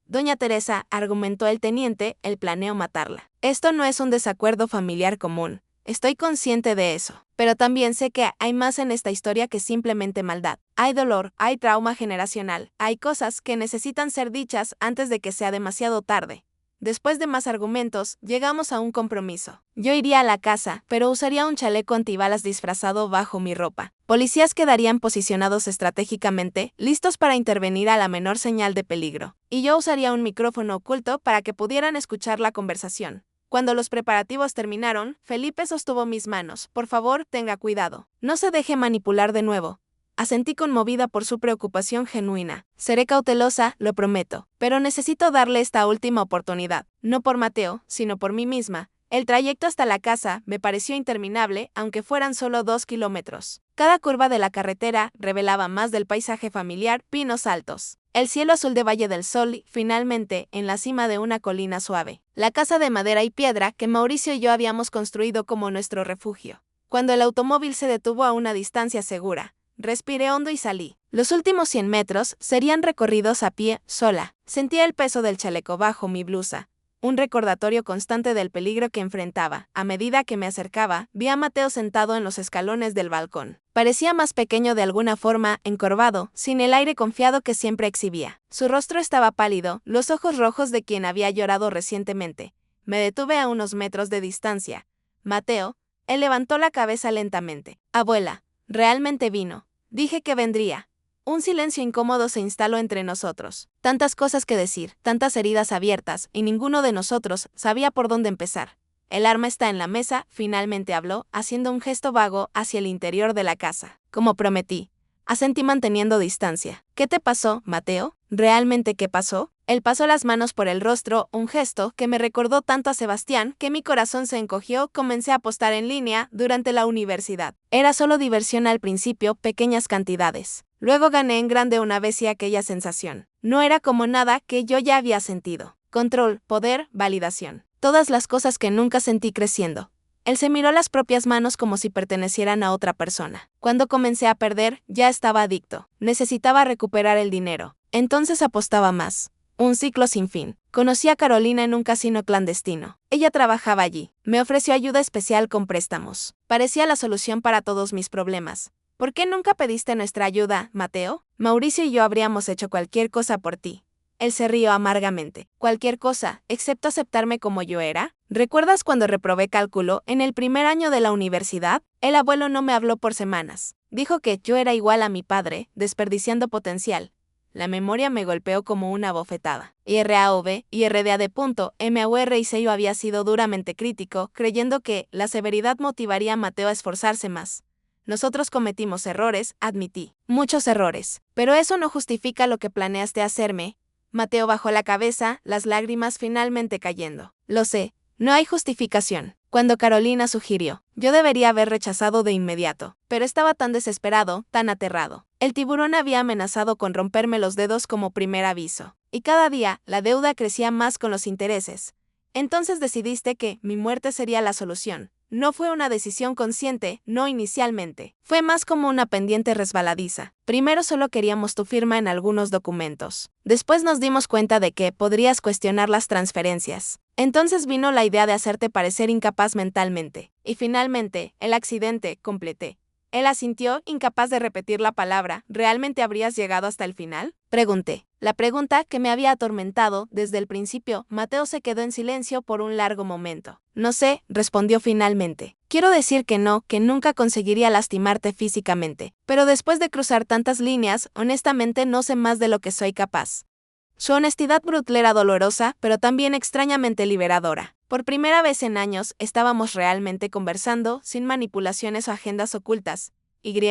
Speaker 1: Doña Teresa, argumentó el teniente, el planeo matarla. Esto no es un desacuerdo familiar común. Estoy consciente de eso, pero también sé que hay más en esta historia que simplemente maldad. Hay dolor, hay trauma generacional, hay cosas que necesitan ser dichas antes de que sea demasiado tarde. Después de más argumentos, llegamos a un compromiso. Yo iría a la casa, pero usaría un chaleco antibalas disfrazado bajo mi ropa. Policías quedarían posicionados estratégicamente, listos para intervenir a la menor señal de peligro. Y yo usaría un micrófono oculto para que pudieran escuchar la conversación. Cuando los preparativos terminaron, Felipe sostuvo mis manos. Por favor, tenga cuidado. No se deje manipular de nuevo. Asentí conmovida por su preocupación genuina. Seré cautelosa, lo prometo, pero necesito darle esta última oportunidad. No por Mateo, sino por mí misma. El trayecto hasta la casa me pareció interminable, aunque fueran solo 2 kilómetros. Cada curva de la carretera revelaba más del paisaje familiar, pinos altos. El cielo azul de Valle del Sol y, finalmente, en la cima de una colina suave. La casa de madera y piedra que Mauricio y yo habíamos construido como nuestro refugio. Cuando el automóvil se detuvo a una distancia segura, respiré hondo y salí. Los últimos 100 metros serían recorridos a pie, sola. Sentía el peso del chaleco bajo mi blusa, un recordatorio constante del peligro que enfrentaba. A medida que me acercaba, vi a Mateo sentado en los escalones del balcón. Parecía más pequeño de alguna forma, encorvado, sin el aire confiado que siempre exhibía. Su rostro estaba pálido, los ojos rojos de quien había llorado recientemente. Me detuve a unos metros de distancia. Mateo, él levantó la cabeza lentamente. Abuela, realmente vino. Dije que vendría. Un silencio incómodo se instaló entre nosotros. Tantas cosas que decir, tantas heridas abiertas, y ninguno de nosotros sabía por dónde empezar. El arma está en la mesa, finalmente habló, haciendo un gesto vago hacia el interior de la casa. Como prometí. Asentí manteniendo distancia. ¿Qué te pasó, Mateo? ¿Realmente qué pasó? Él pasó las manos por el rostro, un gesto que me recordó tanto a Sebastián que mi corazón se encogió. Comencé a apostar en línea durante la universidad. Era solo diversión al principio, pequeñas cantidades. Luego gané en grande una vez y aquella sensación. No era como nada que yo ya había sentido. Control, poder, validación. Todas las cosas que nunca sentí creciendo. Él se miró las propias manos como si pertenecieran a otra persona. Cuando comencé a perder, ya estaba adicto. Necesitaba recuperar el dinero. Entonces apostaba más. Un ciclo sin fin. Conocí a Carolina en un casino clandestino. Ella trabajaba allí. Me ofreció ayuda especial con préstamos. Parecía la solución para todos mis problemas. ¿Por qué nunca pediste nuestra ayuda, Mateo? Mauricio y yo habríamos hecho cualquier cosa por ti. Él se rió amargamente. Cualquier cosa, excepto aceptarme como yo era. ¿Recuerdas cuando reprobé cálculo en el primer año de la universidad? El abuelo no me habló por semanas. Dijo que yo era igual a mi padre, desperdiciando potencial. La memoria me golpeó como una bofetada. IRAV, IRDAD. MAUR y sello había sido duramente crítico, creyendo que la severidad motivaría a Mateo a esforzarse más. Nosotros cometimos errores, admití. Muchos errores. Pero eso no justifica lo que planeaste hacerme. Mateo bajó la cabeza, las lágrimas finalmente cayendo. Lo sé, no hay justificación. Cuando Carolina sugirió, yo debería haber rechazado de inmediato, pero estaba tan desesperado, tan aterrado. El tiburón había amenazado con romperme los dedos como primer aviso. Y cada día, la deuda crecía más con los intereses. Entonces decidiste que mi muerte sería la solución. No fue una decisión consciente, no inicialmente. Fue más como una pendiente resbaladiza. Primero solo queríamos tu firma en algunos documentos. Después nos dimos cuenta de que podrías cuestionar las transferencias. Entonces vino la idea de hacerte parecer incapaz mentalmente. Y finalmente, el accidente, completé. Él asintió, incapaz de repetir la palabra. ¿Realmente habrías llegado hasta el final? Pregunté. La pregunta que me había atormentado desde el principio. Mateo se quedó en silencio por un largo momento. No sé, respondió finalmente. Quiero decir que no, que nunca conseguiría lastimarte físicamente. Pero después de cruzar tantas líneas, honestamente no sé más de lo que soy capaz. Su honestidad brutal era dolorosa, pero también extrañamente liberadora. Por primera vez en años, estábamos realmente conversando, sin manipulaciones o agendas ocultas.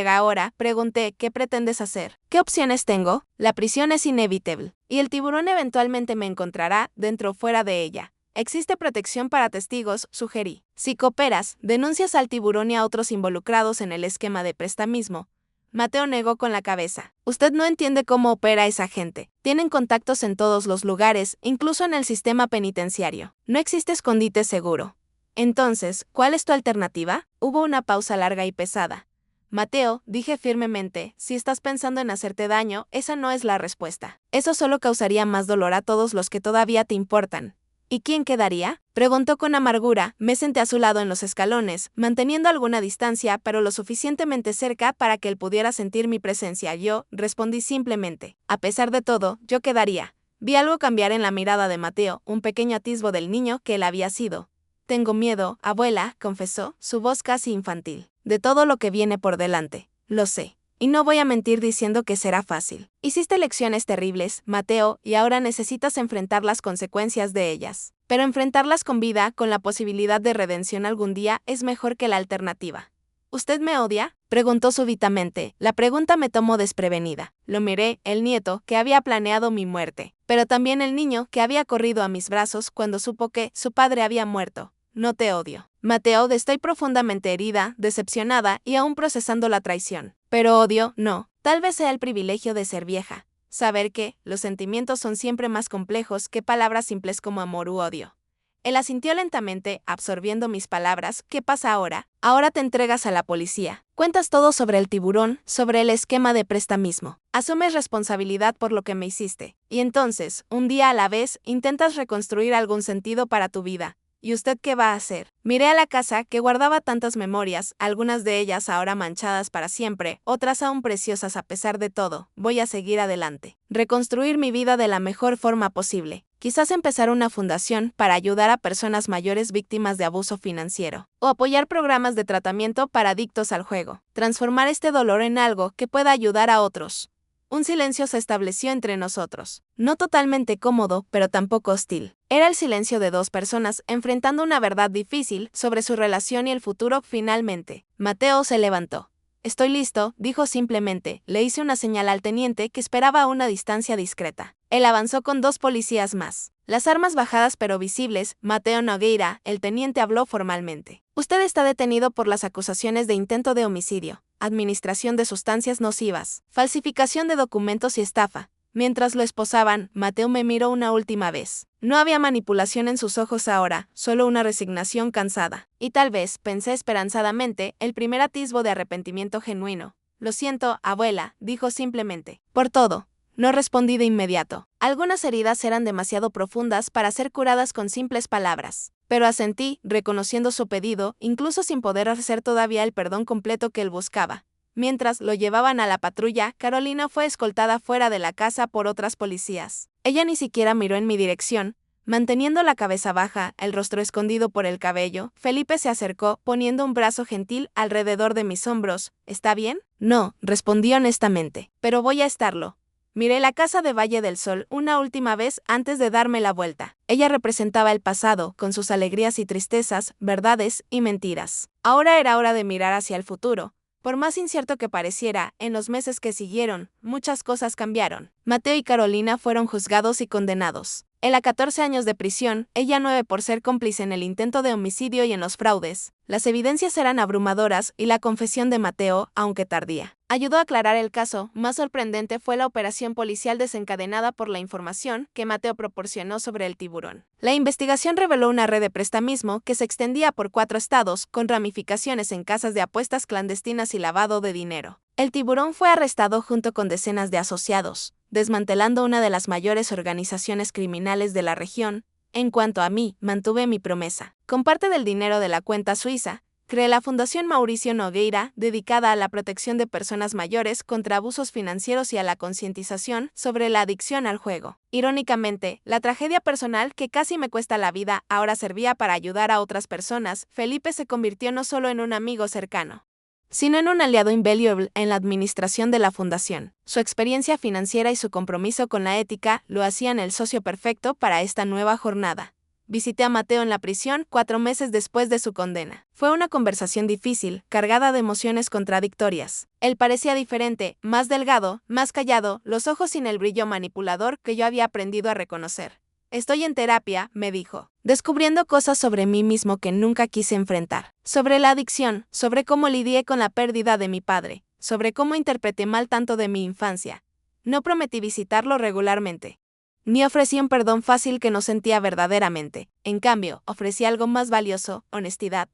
Speaker 1: ahora, pregunté, ¿qué pretendes hacer? ¿Qué opciones tengo? La prisión es inevitable, y el tiburón eventualmente me encontrará, dentro o fuera de ella. Existe protección para testigos, sugerí. Si cooperas, denuncias al tiburón y a otros involucrados en el esquema de prestamismo. Mateo negó con la cabeza. Usted no entiende cómo opera esa gente. Tienen contactos en todos los lugares, incluso en el sistema penitenciario. No existe escondite seguro. Entonces, ¿cuál es tu alternativa? Hubo una pausa larga y pesada. Mateo, dije firmemente, si estás pensando en hacerte daño, esa no es la respuesta. Eso solo causaría más dolor a todos los que todavía te importan. ¿Y quién quedaría? Preguntó con amargura. Me senté a su lado en los escalones, manteniendo alguna distancia, pero lo suficientemente cerca para que él pudiera sentir mi presencia. Yo respondí simplemente. A pesar de todo, yo quedaría. Vi algo cambiar en la mirada de Mateo, un pequeño atisbo del niño que él había sido. Tengo miedo, abuela, confesó, su voz casi infantil. De todo lo que viene por delante. Lo sé. Y no voy a mentir diciendo que será fácil. Hiciste lecciones terribles, Mateo, y ahora necesitas enfrentar las consecuencias de ellas. Pero enfrentarlas con vida, con la posibilidad de redención algún día, es mejor que la alternativa. ¿Usted me odia? Preguntó súbitamente. La pregunta me tomó desprevenida. Lo miré, el nieto, que había planeado mi muerte, pero también el niño, que había corrido a mis brazos cuando supo que su padre había muerto. No te odio. Mateo, estoy profundamente herida, decepcionada y aún procesando la traición. Pero odio, no. Tal vez sea el privilegio de ser vieja. Saber que los sentimientos son siempre más complejos que palabras simples como amor u odio. Él asintió lentamente, absorbiendo mis palabras. ¿Qué pasa ahora? Ahora te entregas a la policía. Cuentas todo sobre el tiburón, sobre el esquema de prestamismo. Asumes responsabilidad por lo que me hiciste. Y entonces, un día a la vez, intentas reconstruir algún sentido para tu vida. ¿Y usted qué va a hacer? Miré a la casa, que guardaba tantas memorias, algunas de ellas ahora manchadas para siempre, otras aún preciosas a pesar de todo. Voy a seguir adelante. Reconstruir mi vida de la mejor forma posible. Quizás empezar una fundación para ayudar a personas mayores víctimas de abuso financiero. O apoyar programas de tratamiento para adictos al juego. Transformar este dolor en algo que pueda ayudar a otros. Un silencio se estableció entre nosotros. No totalmente cómodo, pero tampoco hostil. Era el silencio de dos personas enfrentando una verdad difícil sobre su relación y el futuro. Finalmente, Mateo se levantó. Estoy listo, dijo simplemente. Le hice una señal al teniente, que esperaba a una distancia discreta. Él avanzó con dos policías más. Las armas bajadas pero visibles. Mateo Nogueira, el teniente habló formalmente. Usted está detenido por las acusaciones de intento de homicidio, administración de sustancias nocivas, falsificación de documentos y estafa. Mientras lo esposaban, Mateo me miró una última vez. No había manipulación en sus ojos ahora, solo una resignación cansada. Y tal vez, pensé esperanzadamente, el primer atisbo de arrepentimiento genuino. Lo siento, abuela, dijo simplemente. Por todo. No respondí de inmediato. Algunas heridas eran demasiado profundas para ser curadas con simples palabras. Pero asentí, reconociendo su pedido, incluso sin poder hacer todavía el perdón completo que él buscaba. Mientras lo llevaban a la patrulla, Carolina fue escoltada fuera de la casa por otras policías. Ella ni siquiera miró en mi dirección. Manteniendo la cabeza baja, el rostro escondido por el cabello, Felipe se acercó, poniendo un brazo gentil alrededor de mis hombros. ¿Está bien? No, respondí honestamente. Pero voy a estarlo. Miré la casa de Valle del Sol una última vez antes de darme la vuelta. Ella representaba el pasado, con sus alegrías y tristezas, verdades y mentiras. Ahora era hora de mirar hacia el futuro. Por más incierto que pareciera, en los meses que siguieron, muchas cosas cambiaron. Mateo y Carolina fueron juzgados y condenados. Él a 14 años de prisión, ella 9 por ser cómplice en el intento de homicidio y en los fraudes. Las evidencias eran abrumadoras y la confesión de Mateo, aunque tardía, ayudó a aclarar el caso. Más sorprendente fue la operación policial desencadenada por la información que Mateo proporcionó sobre el tiburón. La investigación reveló una red de prestamismo que se extendía por 4 estados, con ramificaciones en casas de apuestas clandestinas y lavado de dinero. El tiburón fue arrestado junto con decenas de asociados, desmantelando una de las mayores organizaciones criminales de la región. En cuanto a mí, mantuve mi promesa. Con parte del dinero de la cuenta suiza, creé la Fundación Mauricio Nogueira, dedicada a la protección de personas mayores contra abusos financieros y a la concientización sobre la adicción al juego. Irónicamente, la tragedia personal que casi me cuesta la vida ahora servía para ayudar a otras personas. Felipe se convirtió no solo en un amigo cercano, sino en un aliado invaluable en la administración de la fundación. Su experiencia financiera y su compromiso con la ética lo hacían el socio perfecto para esta nueva jornada. visité a Mateo en la prisión 4 meses después de su condena. Fue una conversación difícil, cargada de emociones contradictorias. Él parecía diferente, más delgado, más callado, los ojos sin el brillo manipulador que yo había aprendido a reconocer. Estoy en terapia, me dijo, descubriendo cosas sobre mí mismo que nunca quise enfrentar. Sobre la adicción, sobre cómo lidié con la pérdida de mi padre, sobre cómo interpreté mal tanto de mi infancia. No prometí visitarlo regularmente. Ni ofrecí un perdón fácil que no sentía verdaderamente. En cambio, ofrecí algo más valioso, honestidad.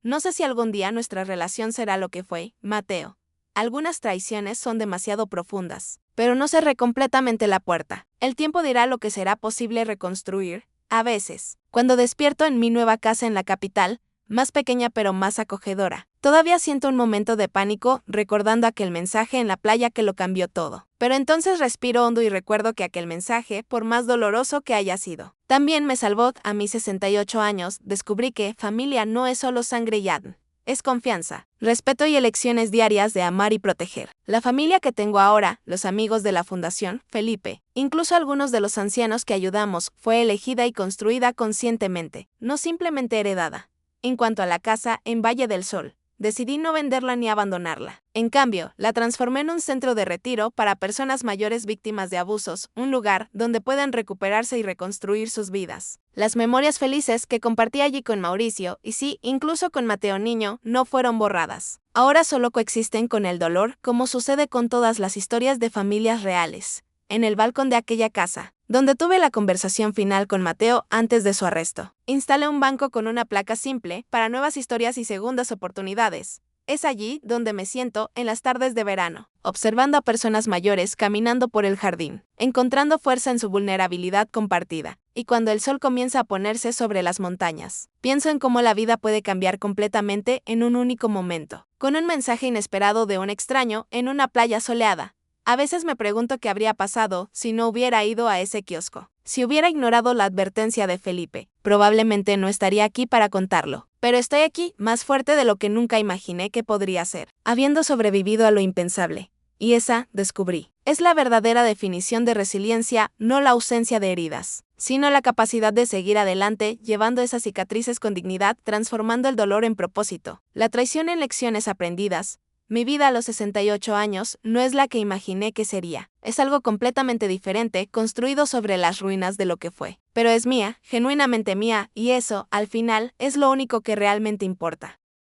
Speaker 1: No sé si algún día nuestra relación será lo que fue, Mateo. Algunas traiciones son demasiado profundas, pero no cerré completamente la puerta. El tiempo dirá lo que será posible reconstruir, a veces. Cuando despierto en mi nueva casa en la capital, más pequeña pero más acogedora, todavía siento un momento de pánico recordando aquel mensaje en la playa que lo cambió todo. Pero entonces respiro hondo y recuerdo que aquel mensaje, por más doloroso que haya sido, también me salvó. A mis 68 años, descubrí que familia no es solo sangre y ADN. Es confianza, respeto y elecciones diarias de amar y proteger. La familia que tengo ahora, los amigos de la Fundación, Felipe, incluso algunos de los ancianos que ayudamos, fue elegida y construida conscientemente, no simplemente heredada. En cuanto a la casa en Valle del Sol, decidí no venderla ni abandonarla. En cambio, la transformé en un centro de retiro para personas mayores víctimas de abusos, un lugar donde puedan recuperarse y reconstruir sus vidas. Las memorias felices que compartí allí con Mauricio, y sí, incluso con Mateo niño, no fueron borradas. Ahora solo coexisten con el dolor, como sucede con todas las historias de familias reales. En el balcón de aquella casa, donde tuve la conversación final con Mateo antes de su arresto, instalé un banco con una placa simple para nuevas historias y segundas oportunidades. Es allí donde me siento en las tardes de verano, observando a personas mayores caminando por el jardín, encontrando fuerza en su vulnerabilidad compartida. Y cuando el sol comienza a ponerse sobre las montañas, pienso en cómo la vida puede cambiar completamente en un único momento, con un mensaje inesperado de un extraño en una playa soleada. A veces me pregunto qué habría pasado si no hubiera ido a ese kiosco. Si hubiera ignorado la advertencia de Felipe, probablemente no estaría aquí para contarlo. Pero estoy aquí, más fuerte de lo que nunca imaginé que podría ser, habiendo sobrevivido a lo impensable. Y esa, descubrí, es la verdadera definición de resiliencia, no la ausencia de heridas, sino la capacidad de seguir adelante, llevando esas cicatrices con dignidad, transformando el dolor en propósito, la traición en lecciones aprendidas. Mi vida a los 68 años no es la que imaginé que sería. Es algo completamente diferente, construido sobre las ruinas de lo que fue. Pero es mía, genuinamente mía, y eso, al final, es lo único que realmente importa.